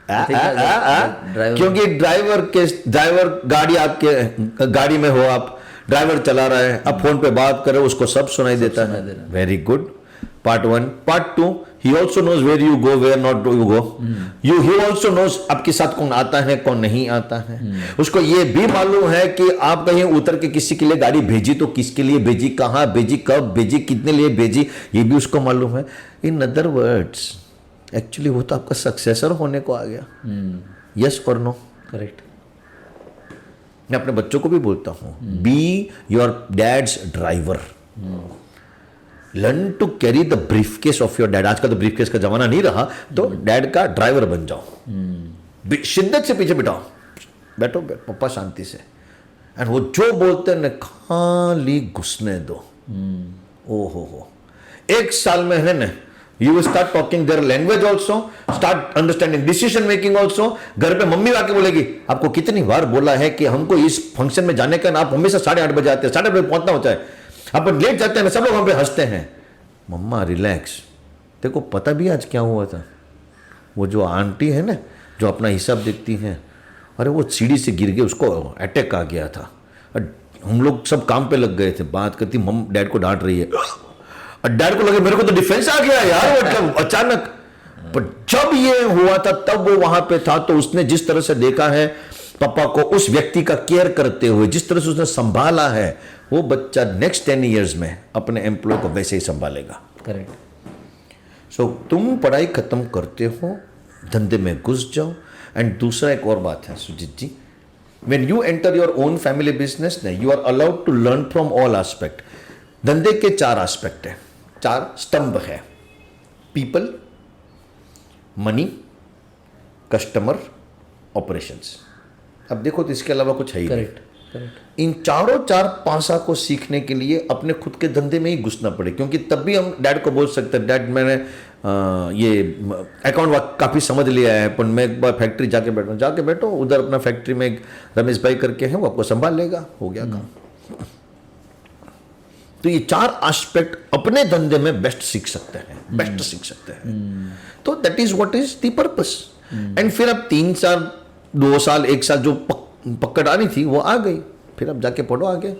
क्योंकि ड्राइवर गाड़ी आपके गाड़ी में हो, आप ड्राइवर चला रहा है, आप फोन पे बात कर रहे हो, उसको सब सुनाई देता है। Very good, part 1। Part 2, he also knows where you go, where not you go. He also knows आपके साथ कौन आता है, कौन नहीं आता है। उसको ये भी मालूम है कि आप कहीं उतर के किसी के लिए गाड़ी भेजी तो किसके लिए भेजी, कहाँ भेजी, कब भेजी, कितने लिए भेजी, ये भी उसको मालूम है। इन अदर वर्ड्स, एक्चुअली वो तो आपका सक्सेसर होने को आ गया। यस और नो? करेक्ट। मैं अपने बच्चों को भी बोलता हूँ, be your dad's driver. Learn to carry the briefcase of your dad. आज का तो ब्रीफकेस का जमाना नहीं रहा, तो डैड का ड्राइवर बन जाओ। शिद्दत से पीछे बिठाओ, बैठो पप्पा शांति से, एंड वो जो बोलते हैं खाली घुसने दो। ओ हो 1 साल में है ना, you will start talking their language also, start understanding decision making also. घर पे मम्मी आके बोलेगी, आपको कितनी बार बोला है कि हमको इस फंक्शन में जाने का, आप हमेशा 8:30 बजे आते हैं, 8:30 बजे पहुंचना होता है, आप लेट जाते हैं ना, सब लोग हम पे हंसते हैं। मम्मा रिलैक्स, देखो पता भी आज क्या हुआ था, वो जो आंटी है ना, जो अपना हिसाब देखती हैं, अरे वो सीढ़ी से गिर गए, उसको अटैक आ गया था, हम लोग सब काम पे लग गए थे, बात करती, मम डैड को डांट रही है, और डैड को लगे मेरे को तो डिफेंस आ गया यार, मतलब अचानक। बट जब ये हुआ था तब वो वहां पे था, तो उसने जिस तरह से देखा है पापा को उस व्यक्ति का केयर करते हुए, जिस तरह से उसने संभाला है, वो बच्चा नेक्स्ट 10 इयर्स में अपने एम्प्लॉय को वैसे ही संभालेगा। करेक्ट। सो तुम पढ़ाई खत्म करते हो, धंधे में घुस जाओ। एंड दूसरा एक और बात है सुजीत जी, when you enter your own family business, you are allowed to learn from all aspect। धंधे के 4 एस्पेक्ट है, 4 स्तंभ है, पीपल, मनी, कस्टमर, ऑपरेशंस। अब देखो तो इसके अलावा कुछ है ही नहीं। करेक्ट। इन चारों 4 पासा को सीखने के लिए अपने खुद के धंधे में ही घुसना पड़े, क्योंकि तब भी हम डैड को बोल सकते हैं, डैड मैंने ये अकाउंट काफ़ी समझ लिया है, पर मैं एक बार फैक्ट्री जाके बैठो, उधर अपना फैक्ट्री में एक रमेश भाई करके है, वो आपको संभाल लेगा, हो गया काम। तो ये 4 एस्पेक्ट अपने धंधे में बेस्ट सीख सकते हैं, तो that is what is the purpose. And फिर अब 3 साल 2 साल 1 साल जो पकड़ आनी थी वो आ गई, फिर अब जाके पढ़ो आगे,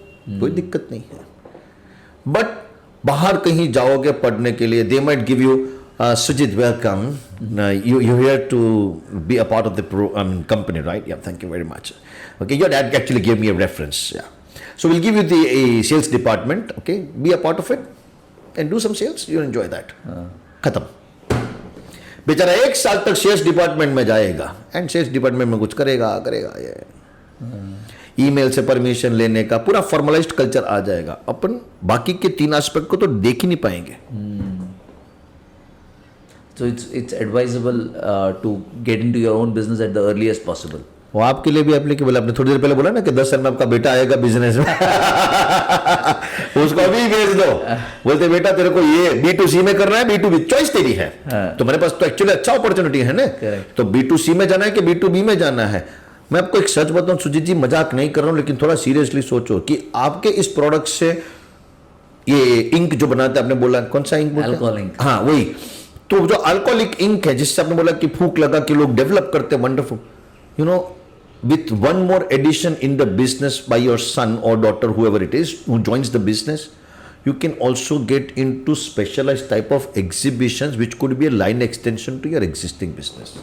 कोई दिक्कत नहीं है। बट बाहर कहीं जाओगे पढ़ने के लिए, they might give you Sujit, welcome. You're here to be a part of the company, right? Yeah, thank you very much. Okay, your dad actually gave me a reference. Yeah, so we'll give you the sales department. Okay, be a part of it and do some sales. You'll enjoy that. खत्म। बेचारा 1 साल तक sales department में जाएगा and sales department में कुछ करेगा ये ईमेल से परमिशन लेने का पूरा फॉर्मलाइज्ड कल्चर आ जाएगा। अपन बाकी के 3 एस्पेक्ट को तो देख ही नहीं पाएंगे। So it's advisable to get into your own business at the earliest possible. वो आपके लिए भी एप्लीकेबल। आपने थोड़ी देर पहले बोला ना कि 10 साल में आपका बेटा आएगा बिजनेस में उसको अभी भेज दो, बोलते बेटा तेरे को ये B2C में करना है, B2B चॉइस तेरी है। तो मेरे पास तो एक्चुअली अच्छा अपॉर्चुनिटी है ना, तो B2C में जाना है कि B2B में जाना है। मैं आपको एक सच बताऊं सुजीत जी, मजाक नहीं कर रहा हूं, लेकिन थोड़ा सीरियसली सोचो कि आपके इस प्रोडक्ट से ये इंक जो बनाते हैं, आपने बोला कौन सा इंक? Alcohol ink. हाँ वही, तो जो अल्कोहलिक इंक है जिससे आपने बोला कि फूंक लगा कि लोग डेवलप करते हैं, wonderful. You know, with one more addition in the business by your son और daughter, however it is who joins the business, you can also get into specialized type of exhibitions which could be a line extension to your existing business.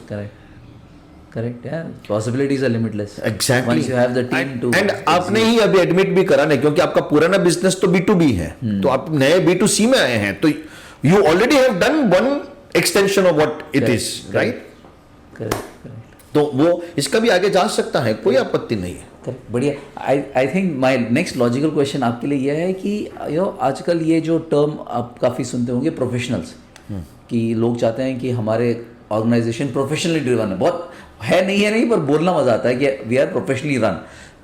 Correct, yeah. Possibilities are limitless. Exactly. Once you have the team to. And आपने ही अभी admit भी करा नहीं, क्योंकि आपका पुराना business तो B2B है, तो आप नए B2C में आए हैं, तो you already have done one extension of what it is, right? Correct. तो वो इसका भी आगे जा सकता है, कोई आपत्ति नहीं है। बढ़िया। I think my next logical question आपके लिए यह है कि आजकल ये जो टर्म आप काफ़ी सुनते होंगे, प्रोफेशनल्स, कि लोग चाहते हैं कि हमारे ऑर्गेनाइजेशन प्रोफेशनली ड्रिवन है, बहुत है नहीं, पर बोलना मजा आता है कि वी आर प्रोफेशनली रन।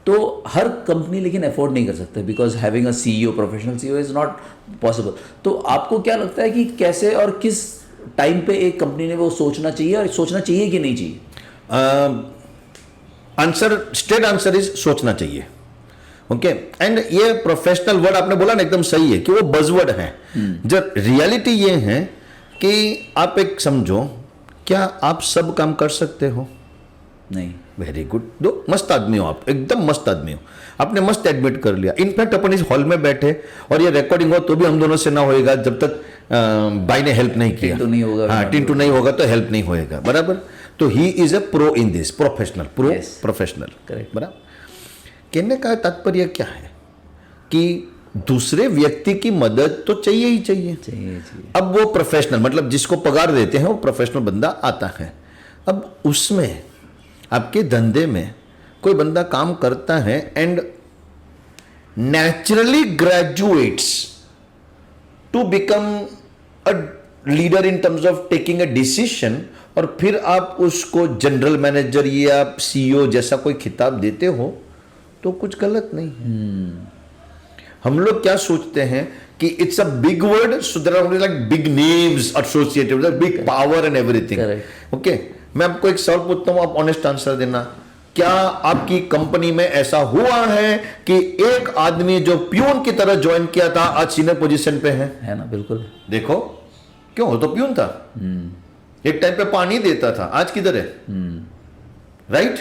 तो हर कंपनी लेकिन अफोर्ड नहीं कर सकते, because having a CEO, professional CEO is not possible. तो आपको क्या लगता है कि कैसे और किस टाइम पे एक कंपनी ने वो सोचना चाहिए, और सोचना चाहिए कि नहीं चाहिए? स्ट्रेट आंसर इज सोचना चाहिए। ओके, एंड ये प्रोफेशनल वर्ड आपने बोला ना, एकदम सही है कि वो बजवर्ड है। जब रियलिटी ये है कि आप एक समझो, क्या आप सब काम कर सकते हो? नहीं। वेरी गुड, दो मस्त आदमी हो आप, एकदम मस्त आदमी हो, आपने मस्त एडमिट कर लिया। इनफैक्ट अपन इस हॉल में बैठे और ये रिकॉर्डिंग हो तो भी हम दोनों से ना होएगा जब तक भाई ने हेल्प नहीं किया। टिंटू नहीं होगा, हाँ, टिंटू नहीं होगा तो हेल्प नहीं होएगा, बराबर। तो he is a pro in this, professional, professional, correct, बराबर। कहने का तात्पर्य क्या है कि दूसरे व्यक्ति की मदद तो चाहिए ही चाहिए। अब वो प्रोफेशनल, मतलब जिसको पगार देते हैं वो प्रोफेशनल बंदा आता है। अब उसमें आपके धंधे में कोई बंदा काम करता है and naturally graduates to become a leader in terms of taking a decision, और फिर आप उसको जनरल मैनेजर या सीईओ जैसा कोई खिताब देते हो तो कुछ गलत नहीं है। हम लोग क्या सोचते हैं कि it's a big word, so there are like big names associated with big power and everything. Okay, मैं आपको एक सवाल पूछता हूं, आप ऑनेस्ट आंसर देना। क्या आपकी कंपनी में ऐसा हुआ है कि एक आदमी जो प्यून की तरह ज्वाइन किया था आज सीनियर पोजीशन पे है ना? बिल्कुल। देखो, क्यों, वो तो प्यून था, एक टाइम पे पानी देता था, आज किधर है? राइट,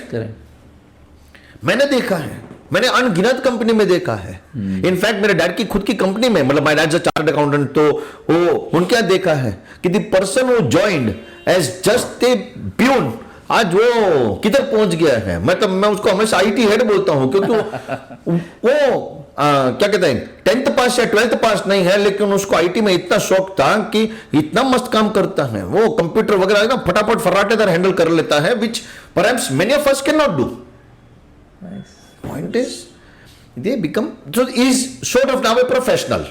मैंने देखा है, मैंने अनगिनत कंपनी में देखा है। इनफैक्ट मेरे डैड की खुद की कंपनी में, मतलब my dad is a chartered accountant, तो वो उनके यहाँ देखा है कि the person who joined as just a peon आज वो किधर पहुंच गया है। मैं उसको हमेशा आईटी हेड बोलता हूं, क्योंकि वो क्या कहते हैं 10th पास या 12th पास नहीं है, लेकिन उसको आईटी में इतना शौक था कि इतना मस्त काम करता है वो, कंप्यूटर वगैरह ना फटाफट फर्राटेदार हैंडल कर लेता है, which perhaps many of us can not do. Point is they become so is sort of now a professional.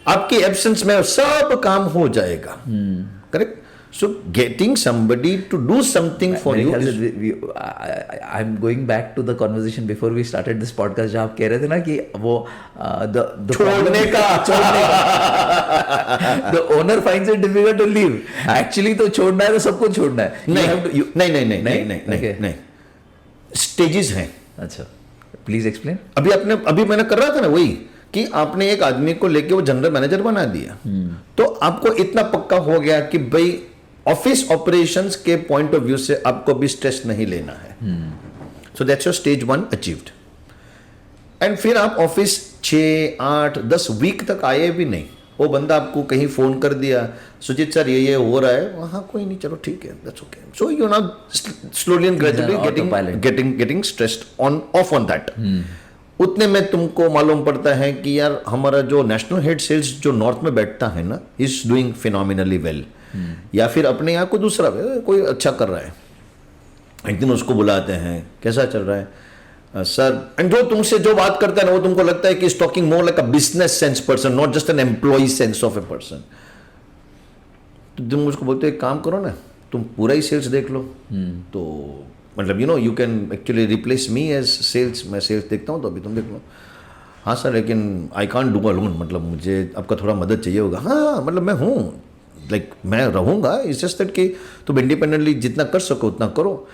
आपके एब्सेंस में सब काम हो जाएगा, correct. So getting somebody to do something for you I'm going back to the conversation before we started this podcast, जहाँ आप कह रहे थे ना कि वो छोड़ने का the owner finds it difficult to leave. Actually तो छोड़ना है तो सबको छोड़ना है। नहीं, स्टेजेस हैं। अच्छा, प्लीज एक्सप्लेन। अभी मैंने कर रहा था ना वही, कि आपने एक आदमी को लेके वो जनरल मैनेजर बना दिया, तो आपको इतना पक्का हो गया कि भाई ऑफिस ऑपरेशंस के पॉइंट ऑफ व्यू से आपको भी स्ट्रेस नहीं लेना है। So that's your stage 1 achieved. And फिर आप ऑफिस 6, 8, 10 वीक तक आए भी नहीं, वो बंदा आपको कहीं फोन कर दिया, सुजीत सर ये हो रहा है, वहाँ कोई नहीं, चलो ठीक है, that's okay. So you now slowly and gradually getting stressed of on that. उतने में तुमको मालूम पड़ता है कि यार हमारा जो नेशनल हेड सेल्स जो नॉर्थ में बैठता है ना, इज डूइंग फिनोमिनली वेल, या फिर अपने यहाँ को दूसरा कोई अच्छा कर रहा है। एक दिन उसको बुलाते हैं, कैसा चल रहा है सर, एंड जो तुमसे जो बात करता है ना, वो तुमको लगता है कि is talking more like a business sense person, not just an employee sense of a person. तो तुम उसको बोलते हो एक काम करो ना, तुम पूरा ही सेल्स देख लो, तो मतलब you can actually replace me as sales, मैं सेल्स देखता हूँ तो अभी तुम देख लो। हाँ सर, लेकिन आई कांट डू अलोन, मतलब मुझे आपका थोड़ा मदद चाहिए होगा। हाँ मतलब मैं हूँ, लाइक मैं रहूँगा, इट्स जस्ट दैट कि तुम इंडिपेंडेंटली जितना कर सको उतना करो।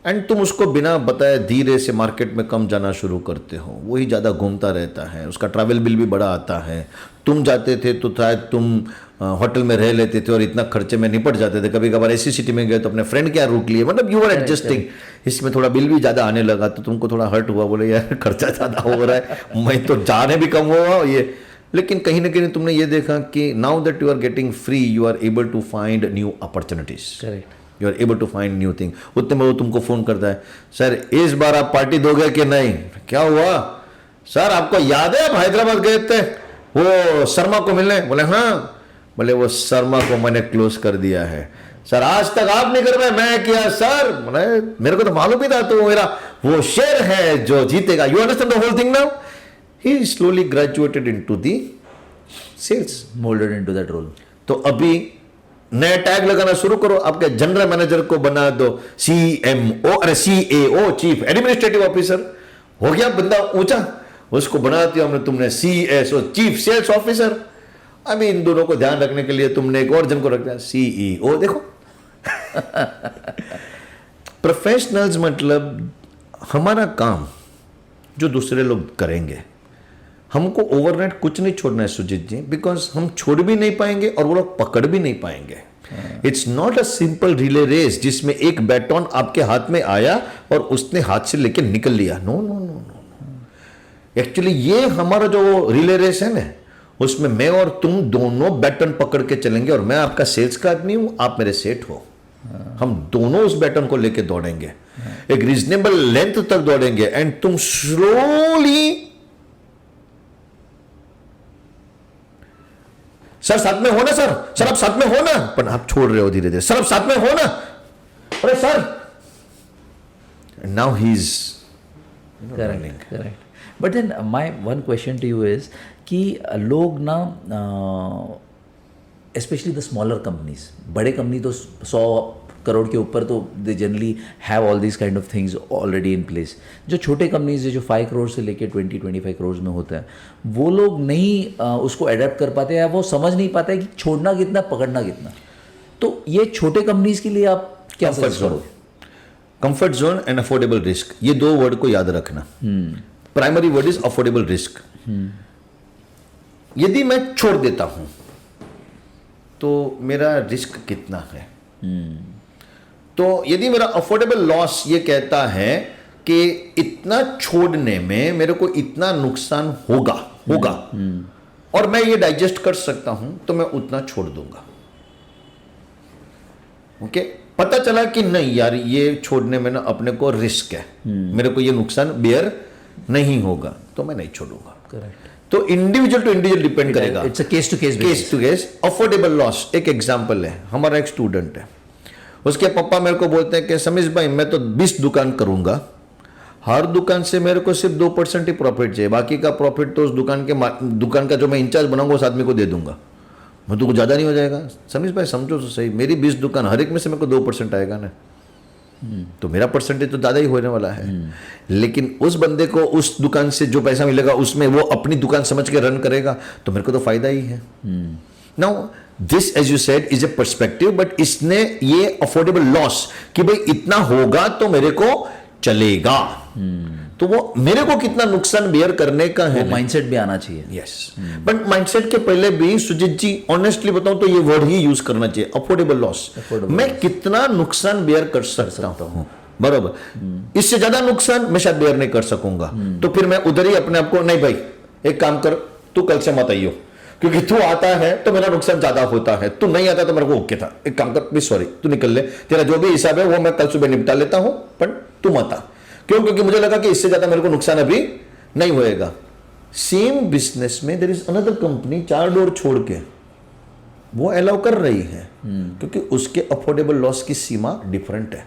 एंड तुम उसको बिना बताए धीरे से मार्केट में कम जाना शुरू करते हो, वही ज़्यादा घूमता रहता है, उसका ट्रैवल बिल भी बड़ा आता है। तुम जाते थे तो शायद तुम होटल में रह लेते थे और इतना खर्चे में निपट जाते थे, कभी कभार ऐसी सिटी में गए तो अपने फ्रेंड क्या रूट लिए, मतलब यू आर एडजस्टिंग। इसमें थोड़ा बिल भी ज़्यादा आने लगा तो तुमको थोड़ा हर्ट हुआ, बोले यार खर्चा ज़्यादा हो रहा है, मैं तो जाने भी कम हुआ ये। लेकिन कहीं ना कहीं तुमने ये देखा कि now that you are getting free, you are able to find new opportunities, you are able to find new thing. उतने में वो तुमको फोन करता है, सर इस बार आप पार्टी दोगे कि नहीं? क्या हुआ सर, आपको याद है आप हैदराबाद गए थे वो शर्मा को मिलने? बोले हाँ। बोले वो शर्मा को मैंने क्लोज कर दिया है। सर आज तक आप नहीं कर पाए, मैं किया सर। बोले मेरे को तो मालूम ही था, तो मेरा वो शेर है जो जीतेगा। You understand the whole thing now? He slowly graduated into the sales, moulded into that role. तो अभी नया टैग लगाना शुरू करो, आपके जनरल मैनेजर को बना दो CMO, अरे CAO, चीफ एडमिनिस्ट्रेटिव ऑफिसर। हो गया बंदा ऊंचा, उसको बना दिया हमने, तुमने CSO, चीफ सेल्स ऑफिसर। अभी इन दोनों को ध्यान रखने के लिए तुमने एक और जन को रख दिया CEO। देखो प्रोफेशनल्स मतलब हमारा काम जो दूसरे लोग करेंगे, हमको ओवरनाइट कुछ नहीं छोड़ना है सुजीत जी, बिकॉज हम छोड़ भी नहीं पाएंगे और वो लोग पकड़ भी नहीं पाएंगे। It's not a simple relay race जिसमें एक बैटन आपके हाथ में आया और उसने हाथ से लेके निकल लिया। No no no no, actually ये हमारा जो रिले रेस है ना, उसमें मैं और तुम दोनों बैटन पकड़ के चलेंगे, और मैं आपका सेल्स का आदमी हूं, आप मेरे सेट हो। हम दोनों उस बैटन को लेके दौड़ेंगे, एक रीजनेबल लेंथ तक दौड़ेंगे, एंड तुम स्लोली, सर साथ में हो ना, सर आप साथ में हो ना, पर आप छोड़ रहे हो धीरे धीरे, सर आप साथ में हो ना, अरे sir. Now he is correct. But then my one question to you is कि लोग ना, स्पेशली द स्मॉलर कंपनीज, बड़े कंपनी तो 100 करोड़ के ऊपर तो they generally have all this kind of things already in place. जो छोटे कंपनीज है जो 5 करोड़ से लेके 20-25 करोड़ में होता है, वो लोग नहीं उसको अडेप्ट कर पाते हैं, वो समझ नहीं पाते कि छोड़ना कितना, पकड़ना कितना। तो ये छोटे कंपनीज के लिए आप क्या सजेस्ट करोगे? Comfort zone and affordable risk, ये दो वर्ड को याद रखना। Primary word is affordable risk. यदि मैं छोड़ देता हूं तो मेरा रिस्क कितना है? तो यदि मेरा अफोर्डेबल लॉस ये कहता है कि इतना छोड़ने में मेरे को इतना नुकसान होगा और मैं ये डाइजेस्ट कर सकता हूं, तो मैं उतना छोड़ दूंगा। ओके, पता चला कि नहीं यार ये छोड़ने में ना अपने को रिस्क है, मेरे को ये नुकसान बेयर नहीं होगा, तो मैं नहीं छोड़ूंगा। करेक्ट। तो इंडिविजुअल टू इंडिविजुअल डिपेंड करेगा, it's a case to case case to case. Affordable loss एक एग्जांपल है, हमारा एक स्टूडेंट है, उसके पापा मेरे को बोलते हैं कि समीश भाई मैं तो 20 दुकान करूंगा, हर दुकान से मेरे को सिर्फ 2% ही प्रॉफिट चाहिए, बाकी का प्रॉफिट तो उस दुकान का जो मैं इंचार्ज बनाऊंगा उस आदमी को दे दूंगा, मैं तो कुछ ज़्यादा नहीं हो जाएगा। समीश भाई समझो तो सही, मेरी 20 दुकान, हर एक में से मेरे को 2% आएगा ना, तो मेरा परसेंटेज तो ज़्यादा ही होने वाला है। लेकिन उस बंदे को उस दुकान से जो पैसा मिलेगा उसमें वो अपनी दुकान समझ के रन करेगा, तो मेरे को तो फायदा ही है। Now this as you said is a perspective, but इसने ये अफोर्डेबल लॉस कि भाई इतना होगा तो मेरे को चलेगा, तो वो मेरे को कितना नुकसान बेयर करने का है, माइंडसेट भी आना चाहिए। यस, बट माइंडसेट के पहले भी सुजीत जी ऑनेस्टली बताऊं तो ये वर्ड ही यूज करना चाहिए, अफोर्डेबल लॉस। मैं कितना नुकसान बेयर कर सकता हूं, बराबर, इससे ज्यादा नुकसान मैं शायद बेयर नहीं कर सकूंगा, तो फिर मैं उधर ही अपने आप को, नहीं भाई एक काम कर, तू कल से मत आइयो, क्योंकि तू आता है तो मेरा नुकसान ज्यादा होता है, तू नहीं आता तो मेरे को ओके था, एक काम कर प्लीज, सॉरी तू निकल ले, तेरा जो भी हिसाब है वो मैं कल सुबह निपटा लेता हूं, पर तू मत आ। क्यों? क्योंकि मुझे लगा कि इससे ज्यादा मेरे को नुकसान अभी नहीं होएगा। सेम बिजनेस में there is another company 4 door छोड़ के वो अलाउ कर रही है, क्योंकि उसके अफोर्डेबल लॉस की सीमा डिफरेंट है,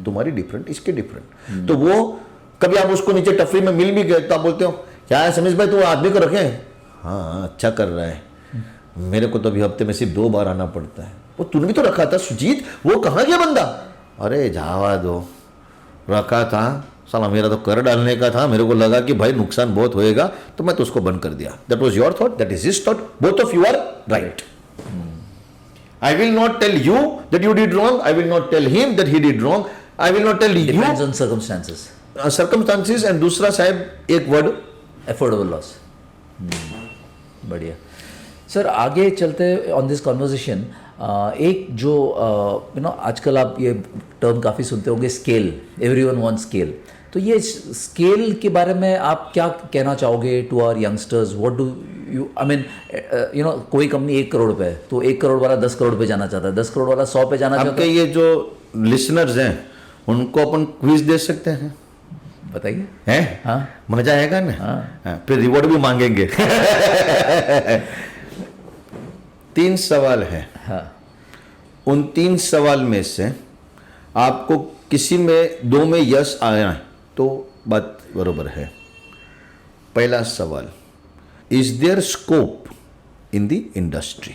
तुम्हारी डिफरेंट, इसके डिफरेंट। तो वो कभी आप उसको नीचे टफरी में मिल भी गए तो आप बोलते हो क्या है समीश भाई, तू आदमी को रखे, हाँ अच्छा कर रहा है, मेरे को तो अभी हफ्ते में सिर्फ 2 बार आना पड़ता है। वो तूने भी तो रखा था सुजीत, वो कहाँ गया बंदा? अरे जावा दो, रखा था साला, मेरा तो कर डालने का था, मेरे को लगा कि भाई नुकसान बहुत होएगा तो मैं तो उसको बंद कर दिया। That was your thought, that is his thought, both of you are right. I will not tell you that you did wrong, I will not tell him that he did wrong, I will not tell Depends you on circumstances. circumstances, and दूसरा साहब एक word affordable loss. बढ़िया sir, आगे चलते on this conversation, एक जो आजकल आप ये टर्म काफ़ी सुनते होंगे, स्केल, एवरीवन वांट्स स्केल, तो ये स्केल के बारे में आप क्या कहना चाहोगे to our youngsters? What do you, I mean कोई कंपनी 1 करोड़ पे है तो 1 करोड़ वाला 10 करोड़ पे जाना चाहता है, 10 करोड़ वाला 100 पे जाना चाहता है। आपके ये जो लिसनर्स हैं उनको अपन क्विज दे सकते हैं, बताइए। हैं? हाँ, मजा आएगा ना। हाँ, फिर रिवॉर्ड भी मांगेंगे। 3 सवाल है। हाँ, उन 3 सवाल में से आपको किसी में 2 में यस आया तो बात बरोबर है। पहला सवाल, is there scope in the industry,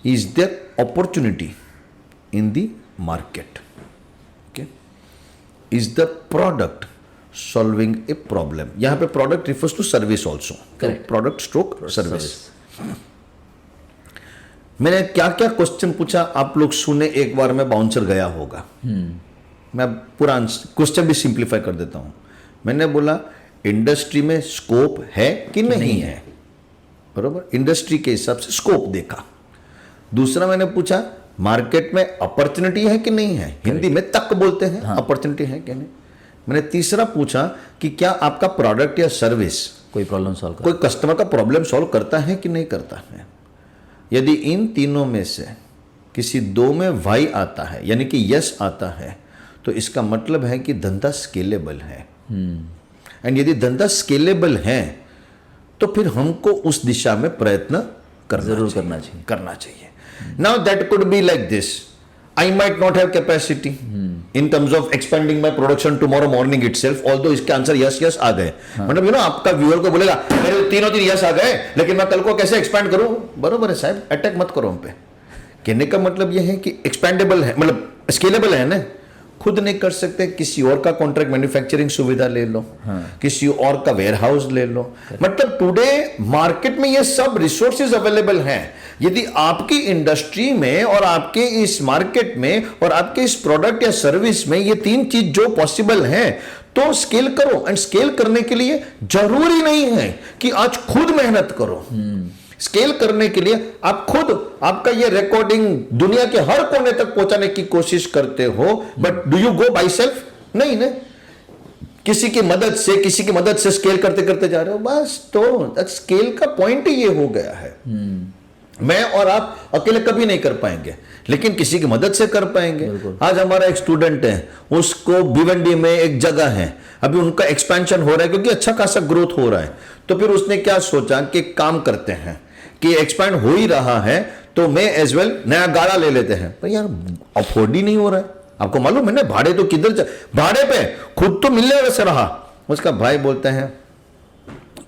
is there opportunity in the market, okay, is the product solving a problem. यहां पे product refers to service also, product stroke service. मैंने क्या क्या क्वेश्चन पूछा आप लोग सुने, एक बार में बाउंसर गया होगा। मैं पूरा क्वेश्चन भी सिंप्लीफाई कर देता हूं। मैंने बोला इंडस्ट्री में स्कोप है कि नहीं है, बरोबर, इंडस्ट्री के हिसाब से स्कोप देखा। दूसरा मैंने पूछा मार्केट में अपॉर्चुनिटी है कि नहीं है, हिंदी में तक बोलते हैं, अपॉर्चुनिटी है कि नहीं। मैंने तीसरा पूछा कि क्या आपका प्रोडक्ट या सर्विस कोई प्रॉब्लम सॉल्व कोई कस्टमर का प्रॉब्लम सॉल्व करता है कि नहीं करता है। यदि इन तीनों में से किसी 2 में वाई आता है, यानी कि यस आता है, तो इसका मतलब है कि धंधा स्केलेबल है। एंड यदि धंधा स्केलेबल है तो फिर हमको उस दिशा में प्रयत्न करना चाहिए। Now that could be like this, I might not have capacity in terms of expanding my production tomorrow morning itself, although इसके आंसर यस आ गए। मतलब आपका व्यूअर को बोलेगा मेरे तीनों यस आ गए, लेकिन मैं कल को कैसे एक्सपेंड करूं? बरोबर है साहब, अटैक मत करो हम पे। कहने का मतलब यह है कि एक्सपेंडेबल है, मतलब स्केलेबल है ना, खुद नहीं कर सकते, किसी और का कॉन्ट्रैक्ट मैन्युफैक्चरिंग सुविधा ले लो, किसी और का वेयर हाउस ले लो। मतलब टुडे मार्केट में ये सब रिसोर्सेज अवेलेबल हैं। यदि आपकी इंडस्ट्री में और आपके इस मार्केट में और आपके इस प्रोडक्ट या सर्विस में ये 3 चीज जो पॉसिबल हैं, तो स्केल करो। एंड स्केल करने के लिए जरूरी नहीं है कि आज खुद मेहनत करो। स्केल करने के लिए आप खुद आपका ये रिकॉर्डिंग दुनिया के हर कोने तक पहुंचाने की कोशिश करते हो, but do you go by self? नहीं ना, किसी की मदद से स्केल करते करते जा रहे हो, बस। तो स्केल का पॉइंट ही ये हो गया है। मैं और आप अकेले कभी नहीं कर पाएंगे, लेकिन किसी की मदद से कर पाएंगे। आज हमारा एक स्टूडेंट है, उसको भिवंडी में एक जगह है, अभी उनका एक्सपेंशन हो रहा है क्योंकि अच्छा खासा ग्रोथ हो रहा है। तो फिर उसने क्या सोचा कि काम करते हैं कि एक्सपेंड हो ही रहा है तो मैं एज वेल नया गाड़ा ले लेते हैं। पर यार अफोर्ड ही नहीं हो रहा है, आपको मालूम है ना, भाड़े तो किधर भाड़े पे, खुद तो मिलने वैसे रहा। उसका भाई बोलते हैं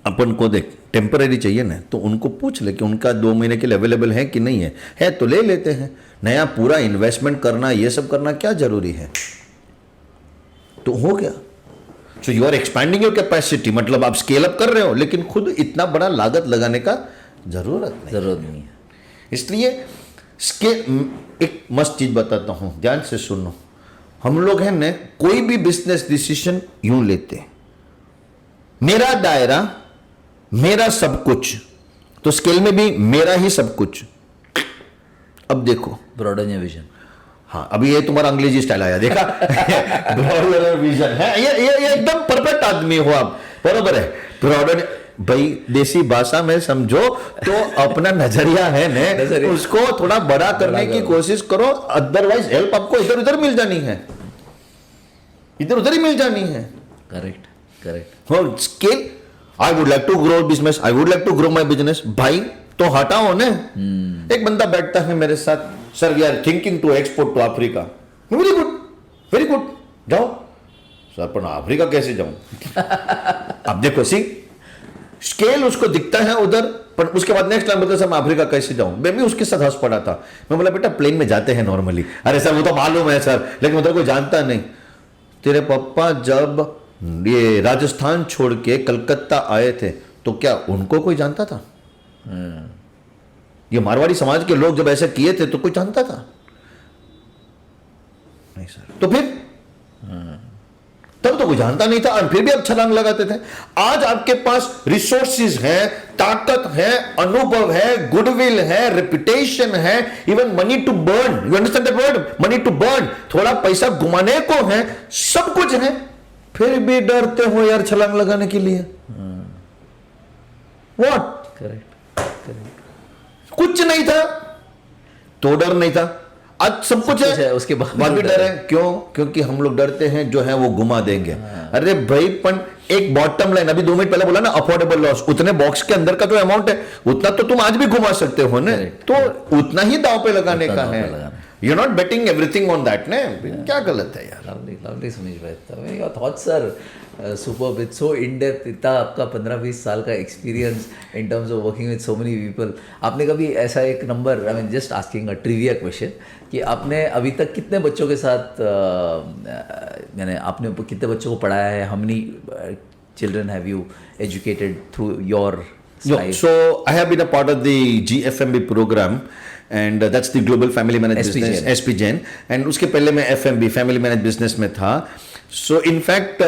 अपन को देख टेम्पररी चाहिए ना, तो उनको पूछ ले कि उनका 2 महीने के लिए अवेलेबल है कि नहीं है तो ले लेते हैं। नया पूरा इन्वेस्टमेंट करना, ये सब करना क्या जरूरी है? तो हो गया। So you are expanding your capacity, मतलब आप स्केल अप कर रहे हो, लेकिन खुद इतना बड़ा लागत लगाने का जरूरत नहीं है। इसलिए एक मस्त चीज बताता हूं, ध्यान से सुनो। हम लोग हैं ना, कोई भी बिजनेस डिसीजन यूं लेते, मेरा दायरा मेरा सब कुछ, तो स्केल में भी मेरा ही सब कुछ। अब देखो ब्रॉडन योर विजन। हाँ, अभी ये तुम्हारा अंग्रेजी स्टाइल आया, देखा? ब्रॉडन विजन है, ये एकदम परफेक्ट आदमी हो आप, बरोबर है। ब्रॉडन भाई देसी भाषा में समझो तो अपना नजरिया है ने, उसको थोड़ा बड़ा करने की कोशिश करो, अदरवाइज हेल्प आपको इधर उधर मिल जानी है, इधर उधर ही मिल जानी है। Correct. Scale, I would like to grow business, I would like to grow my business, भाई तो हटाओ ने। एक बंदा बैठता है मेरे साथ, sir we are thinking to export to Africa. Very good, very good, जाओ सर, पर अफ्रीका कैसे जाऊं? अब देखो सी स्केल उसको दिखता है उधर, पर उसके बाद नेक्स्ट टाइम बोलते सर मैं अफ्रीका कैसे जाऊं? मैं भी उसके साथ हंस पड़ा था। मैं बोला बेटा प्लेन में जाते हैं नॉर्मली। अरे सर वो तो मालूम है सर, लेकिन उधर कोई जानता नहीं। तेरे पापा जब ये राजस्थान छोड़ के कलकत्ता आए थे तो क्या उनको कोई जानता था? ये मारवाड़ी समाज के लोग जब ऐसे किए थे तो कोई जानता था? नहीं सर। तो फिर तब तो कोई जानता नहीं था और फिर भी आप छलांग लगाते थे। आज आपके पास रिसोर्सेज हैं, ताकत है, अनुभव है, गुडविल है, रेपुटेशन है, even money to burn, you understand that word, money to burn, थोड़ा पैसा घुमाने को है, सब कुछ है, फिर भी डरते हो यार छलांग लगाने के लिए। व्हाट? करेक्ट। कुछ नहीं था तो डर नहीं था, आज सब कुछ है उसके बाद भी डर है। क्यों? क्योंकि हम लोग डरते हैं जो है वो घुमा देंगे। अरे भाई पण एक बॉटम लाइन, अभी 2 मिनट पहले बोला ना, अफोर्डेबल लॉस, उतने बॉक्स के अंदर का जो अमाउंट है उतना तो तुम आज भी घुमा सकते हो ना, तो उतना ही दांव पे लगाने का है। You are not betting everything on that ने, क्या गलत है यार? लवली सुनील भाई, your thoughts are superb, it's so in depth. इतना आपका 15-20 साल का experience in terms of working with so many people. आपने कभी ऐसा एक नंबर, I mean just asking a trivia question, कि आपने अभी तक कितने बच्चों के साथ यानी आपने कितने बच्चों को पढ़ाया है? How many children have you educated through your life? So I have been a part of the GFMB program and that's the Global Family Managed Business, SPGen, and उसके पहले मैं FMB Family Managed Business में था। So in fact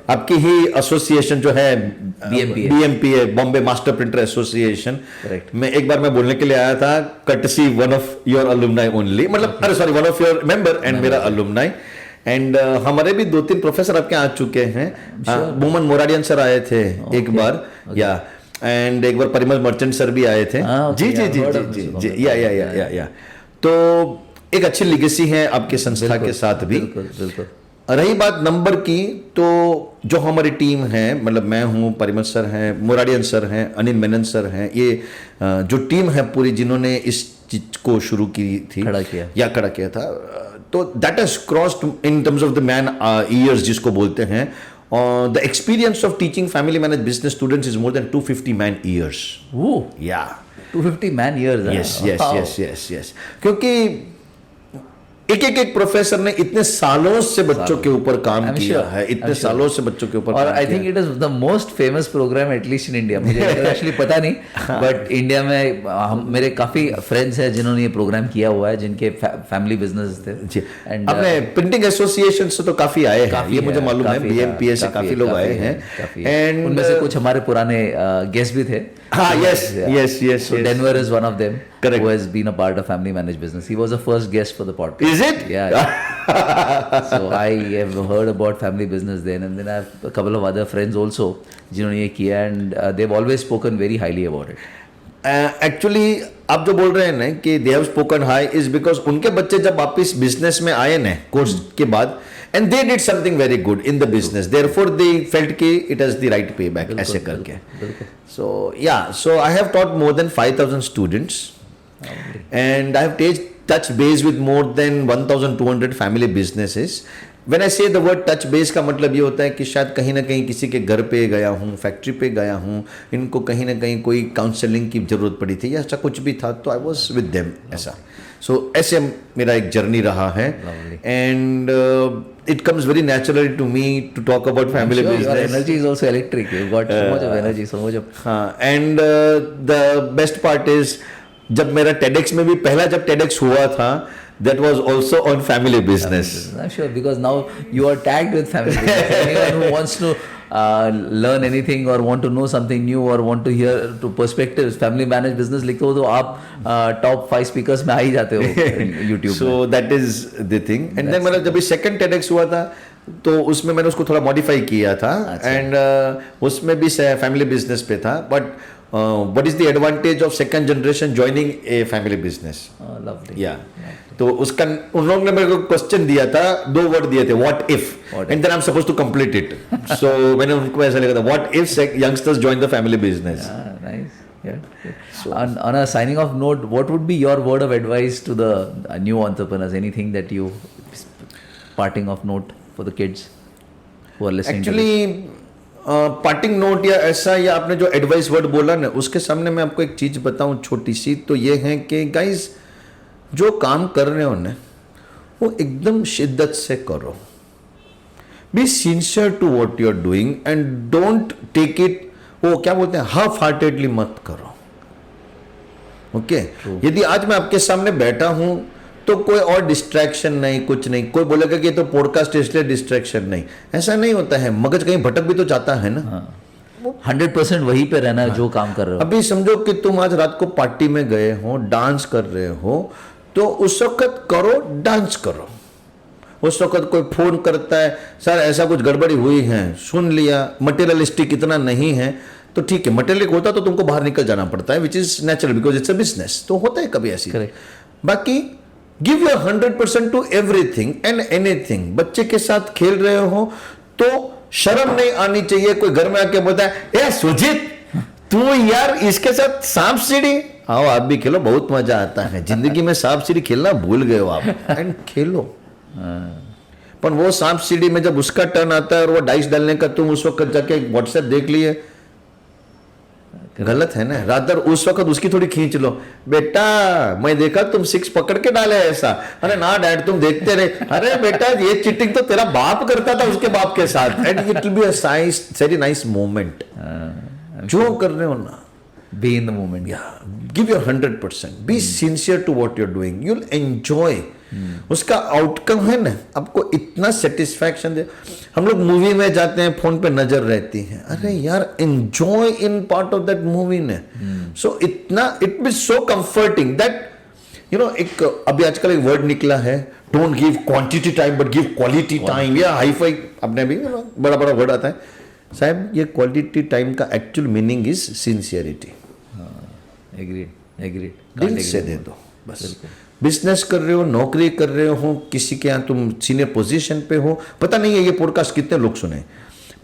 आपकी ही association जो है BMPA, Bombay master printer association, मैं एक बार मैं बोलने के लिए आया था, courtesy one of your alumni only, मतलब अरे sorry one of your member and मेरा alumni, एंड हमारे भी 2-3 प्रोफेसर आपके आ चुके हैं। मोमन मोराडियन सर आए थे एक बार, या एंड एक बार परिमल मर्चेंट सर भी आए थे। जी जी जी जी जी, या तो एक अच्छी लिगेसी है आपके संस्था के साथ भी। बिल्कुल। रही बात नंबर की, तो जो हमारी टीम है, मतलब मैं हूँ, परिमल सर हैं, मोराडियन सर हैं, अनिल मेनन सर हैं, ये जो टीम है पूरी जिन्होंने इस चीज को शुरू की थी, खड़ा किया था, तो that has crossed in terms of the man years जिसको बोलते हैं। The experience of teaching family managed business students is more than 250 man years. Ooh, yeah, 250 man years. Yes. क्योंकि एक प्रोफेसर ने इतने सालों से बच्चों के ऊपर काम किया है, इतने सालों से बच्चों के ऊपर। और I think it is the most famous program at least in India. मुझे एक्चुअली पता नहीं, बट इंडिया में मेरे काफी फ्रेंड्स हैं जिन्होंने ये प्रोग्राम किया हुआ है, जिनके फैमिली बिजनेस थे। एंड अपने प्रिंटिंग एसोसिएशन से तो काफी आए हैं, ये मुझे मालूम है, BMPA से काफी लोग आए हैं, एंड उनमें से कुछ हमारे पुराने गेस्ट भी थे। Yes. So Denver is one of them. Correct. Who has been a part of Family Managed Business. He was the first guest for the podcast. Is it? Yeah. So I have heard about family business then, and then I have a couple of other friends also जिन्होंने ये किया, and they've always spoken very highly about it. Actually आप जो बोल रहे हैं ना कि they have spoken high is because उनके बच्चे जब वापस बिजनेस में आए ना कोर्स के बाद and they did something very good in the business therefore they felt कि it has the right pay back ऐसे करके. So yeah so I have taught more than 5,000 students and I have touch base with more than 1,200 family businesses. When I say the word touch base का मतलब ये होता है कि शायद कहीं ना कहीं किसी के घर पे गया हूँ, फैक्ट्री पे गया हूँ, इनको कहीं ना कहीं कोई काउंसलिंग की ज़रूरत पड़ी थी या ऐसा कुछ भी था तो आई वॉज विद देम ऐसा. सो ऐसे मेरा एक जर्नी रहा है and it comes very naturally to me to talk about family business. Your energy is also electric. You've got so much of energy, so much of. हाँ, and the best part is जब मेरा TEDx में भी पहला जब TEDx हुआ था, that was also on family business. I'm sure because now you are tagged with family business. Anyone who wants to learn anything or want to know something new or want to hear to perspectives, family managed business लिखते हो तो आप top 5 speakers में आ ही जाते हो YouTube में. So that is the thing. And then मेरा जब second TEDx हुआ था तो उसमें मैंने उसको थोड़ा मॉडिफाई किया था एंड उसमें भी फैमिली बिजनेस पे था but what is the advantage of second generation joining a family business? Lovely. Yeah. तो उसका उन लोगों ने मेरे को क्वेश्चन दिया था, 2 वर्ड दिए थे, what if, and then I'm supposed to complete it. So मैंने उनको ऐसा लिखा था, what if youngsters join the family business? Nice. Yeah. So, on a signing off note, what would be your word of advice to the new entrepreneurs? Anything that you parting of note for the kids who are listening? Actually, parting note या ऐसा या आपने जो advice word बोला ना उसके सामने मैं आपको एक चीज़ बताऊं छोटी सी तो ये है कि गाइस जो काम कर रहे हो ना वो एकदम शिद्दत से करो. Be sincere to what you are doing and don't take it वो क्या बोलते हैं हाफ हार्टेडली मत करो. ओके यदि आज मैं आपके सामने बैठा हूं तो कोई और डिस्ट्रैक्शन नहीं, कुछ नहीं. कोई बोलेगा कि ये तो पॉडकास्ट इसलिए डिस्ट्रैक्शन नहीं, ऐसा नहीं होता है. मगज कहीं भटक भी तो जाता है ना. 100% वहीं पे रहना है जो काम कर रहे हो. अभी समझो कि तुम आज रात को पार्टी में गए हो, डांस कर रहे हो तो उस वक्त करो, डांस करो. उस वक्त कोई फोन करता है सर ऐसा कुछ गड़बड़ी हुई है, सुन लिया, मटेरियलिस्टिक इतना नहीं है तो ठीक है. मटेरियलिक होता तो तुमको बाहर निकल जाना पड़ता है which is natural because it's a business. तो होता है कभी ऐसी. बाकी give your 100% to everything and anything. बच्चे के साथ खेल रहे हो तो शर्म नहीं आनी चाहिए. कोई घर में आके बोलता है ए सुजीत तू यार इसके साथ सांप सीढ़ी, आओ आप भी खेलो, बहुत मजा आता है. जिंदगी में सांप सीढ़ी खेलना भूल गए हो आप एंड खेलो. पर वो सांप सीढ़ी में जब उसका टर्न आता है और वो डाइस डालने का तुम उस वक्त जाके व्हाट्सएप देख लिए, गलत है ना. रादर उस वक्त उसकी थोड़ी खींच लो, बेटा मैं देखा तुम 6 पकड़ के डाले ऐसा. अरे ना डैड तुम देखते रहे. अरे बेटा ये चीटिंग तो तेरा बाप करता था उसके बाप के साथ. And it will be a very nice moment. जो कर रहे हो ना be in the moment. Give your 100%. Be sincere to what you're doing. You'll enjoy. उसका आउटकम है ना आपको इतना सेटिस्फैक्शन दे. हम लोग मूवी में जाते हैं, फोन पे नजर रहती है. अरे यार enjoy in part of that movie ने. सो इतना it be so comforting that you know. एक अभी आजकल एक वर्ड निकला है, don't give quantity time but give quality time. या हाई फाई आपने भी बड़ा बड़ा वर्ड आता है साहब. ये क्वालिटी टाइम का actual meaning is sincerity. Agreed. दिल से दे दो बस. बिजनेस कर रहे हो, नौकरी कर रहे हो, किसी के यहाँ तुम सीनियर पोजीशन पे हो, पता नहीं है ये पॉडकास्ट कितने लोग सुने,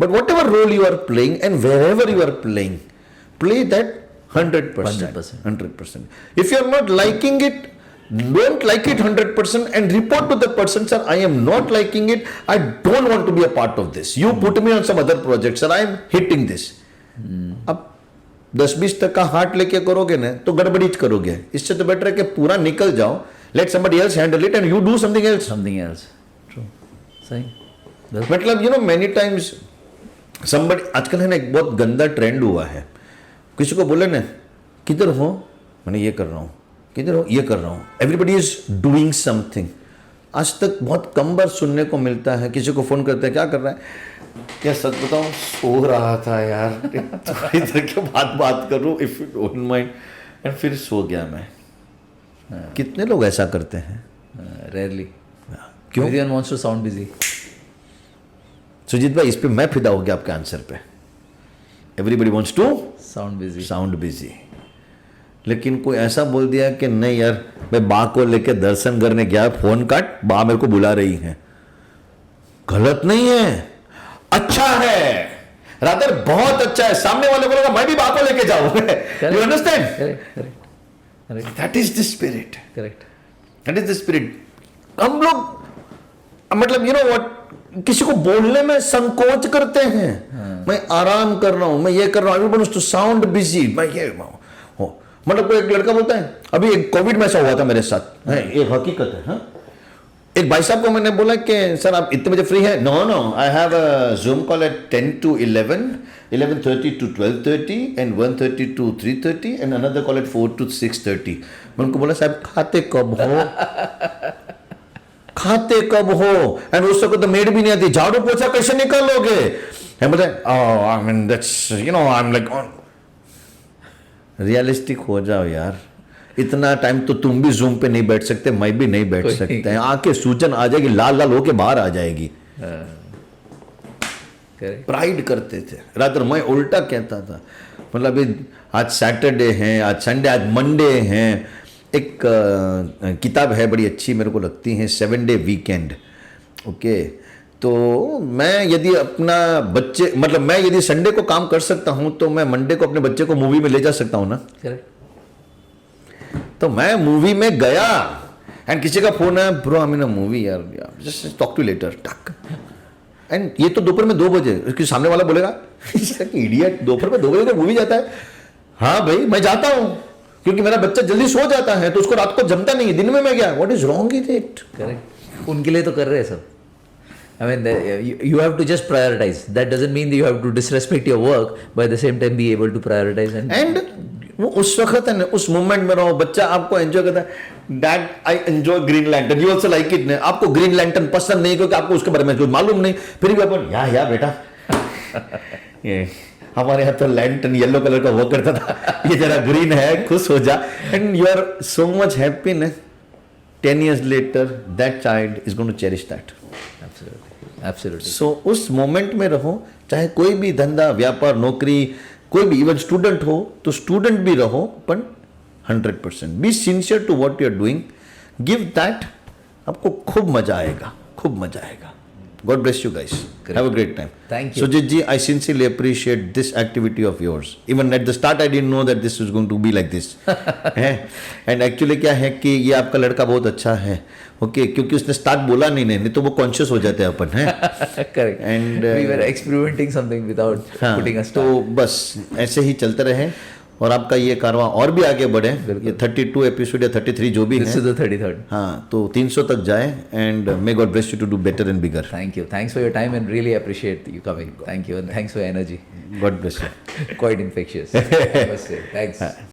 but whatever role you are playing and wherever you are playing, play that 100%. If you are not liking it, don't like it 100% and report to the person, sir, I am not liking it. I don't want to be a part of this. You put me on some other project, sir, I am hitting this. अब 10-20 तक का heart लेके करोगे ना तो गड़बड़ी करोगे. इससे तो बेटर है कि पूरा निकल जाओ. Let somebody else handle it and you do something else. True. सही. मतलब you know many times somebody आजकल है ना एक बहुत गंदा ट्रेंड हुआ है. किसी को बोले ना किधर हो, मैंने ये कर रहा हूँ, किधर हो, ये कर रहा हूँ. Everybody is doing something. आज तक बहुत कम बार सुनने को मिलता है किसी को फोन करते हैं क्या कर रहा है, क्या सच बताऊँ सो रहा था यार, थोड़ी देर के बाद बात करूँ if you don't mind, and फिर सो गया मैं. कितने लोग ऐसा करते हैं? रेयरली. क्यों? Everyone wants to sound busy. Sujit भाई इस पे मैं फिदा हो गया आपके आंसर पे. Everybody wants to Sound busy. sound busy. लेकिन कोई ऐसा बोल दिया कि नहीं यार मैं बा को लेके दर्शन करने गया, फोन काट, बा मेरे को बुला रही है, गलत नहीं है, अच्छा है, रादर बहुत अच्छा है। सामने वाले बोलेगा मैं भी बा को लेके जाऊं। You understand? Correct that is the spirit, correct. That is the spirit. हम लोग मतलब यू नो व्हाट, किसी को बोलने में संकोच करते हैं। मैं आराम कर रहा हूं, मैं ये कर रहा हूं, I want to sound busy, मैं ये हो। मतलब कोई एक लड़का बोलता है, अभी एक कोविड में ऐसा हुआ था मेरे साथ, एक हकीकत है। हाँ, एक भाई साहब को मैंने बोला कि सर आप इतने बजे फ्री है? No no, I have a Zoom call at 10 to 11, 11:30 to 12:30 and 1:30 to 3:30 and another call at 4 to 6:30। मैं उनको बोला साहब खाते कब हो? खाते कब हो? एंड उस वक्त तो मेड भी नहीं आती, झाड़ू पोछा कैसे निकालोगे? बोलते I mean that's you know I am like, realistic हो जाओ यार। इतना टाइम तो तुम भी जूम पे नहीं बैठ सकते, मैं भी नहीं बैठ सकते हैं। आंखें सूजन आ जाएगी, लाल लाल होके बाहर आ जाएगी। प्राइड करते थे, रादर मैं उल्टा कहता था। मतलब अभी आज सैटरडे है, आज संडे, आज मंडे है। एक किताब है बड़ी अच्छी मेरे को लगती है, 7 Day Weekend। ओके, तो मैं यदि अपना बच्चे मतलब मैं यदि संडे को काम कर सकता हूं तो मैं मंडे को अपने बच्चे को मूवी में ले जा सकता हूं ना। करेक्ट। तो मैं मूवी में गया एंड किसी का फोन है, bro I mean a movie यार, जस्ट टॉक टू लेटर, टक। एंड ये तो दोपहर में 2 बजे, उसके सामने वाला बोलेगा इडियट, दोपहर में 2 बजे तो मूवी जाता है। हाँ भाई मैं जाता हूँ, क्योंकि मेरा बच्चा जल्दी सो जाता है तो उसको रात को जमता नहीं है, दिन में मैं गया। What is wrong with it? Correct, उनके लिए तो कर रहे हैं सब। I mean, you have to just prioritize. That doesn't mean that you have to disrespect your work, but at the same time be able to prioritize and वो उस वक्त है ना, उस मोमेंट में रहो। बच्चा आपको एंजॉय करता है, dad I enjoy green lantern, you also like it. आपको ग्रीन लैंटर्न पसंद नहीं क्योंकि आपको उसके बारे में कुछ मालूम नहीं, फिर भी अपन या बेटा ये हमारे यहाँ तो लैंटर्न येलो कलर का वो करता था, ये जरा ग्रीन है, खुश हो जा। And you are so much happy ना, 10 years later that child is going to cherish that। absolutely। सो उस मोमेंट में रहो, चाहे कोई भी धंधा, व्यापार, नौकरी, कोई भी, इवन स्टूडेंट हो तो स्टूडेंट भी रहो, पर 100% be sincere to what you are doing, give that, आपको खूब मजा आएगा, खूब मजा आएगा। God bless you guys. Correct. Have a great time. Thank you. Sujit ji, I sincerely appreciate this activity of yours. Even at the start, I didn't know that this was going to be like this. And actually क्या है कि ये आपका लड़का बहुत अच्छा है, okay, क्योंकि उसने स्टार्ट बोला नहीं तो वो कॉन्शियस हो जाते हैं अपन, है। Correct. And we were experimenting something without putting a start. तो बस ऐसे ही चलते रहे और आपका ये कारवां और भी आगे बढ़े। ये 32 एपिसोड या 33 जो भी This है, is the 33rd. हाँ, तो 300 तक जाए। And may God bless you to do better and bigger. Thank you. Thanks for your time and really appreciate you coming. Thank you and thanks for your energy. God bless you. Quite infectious, I must say. Thanks.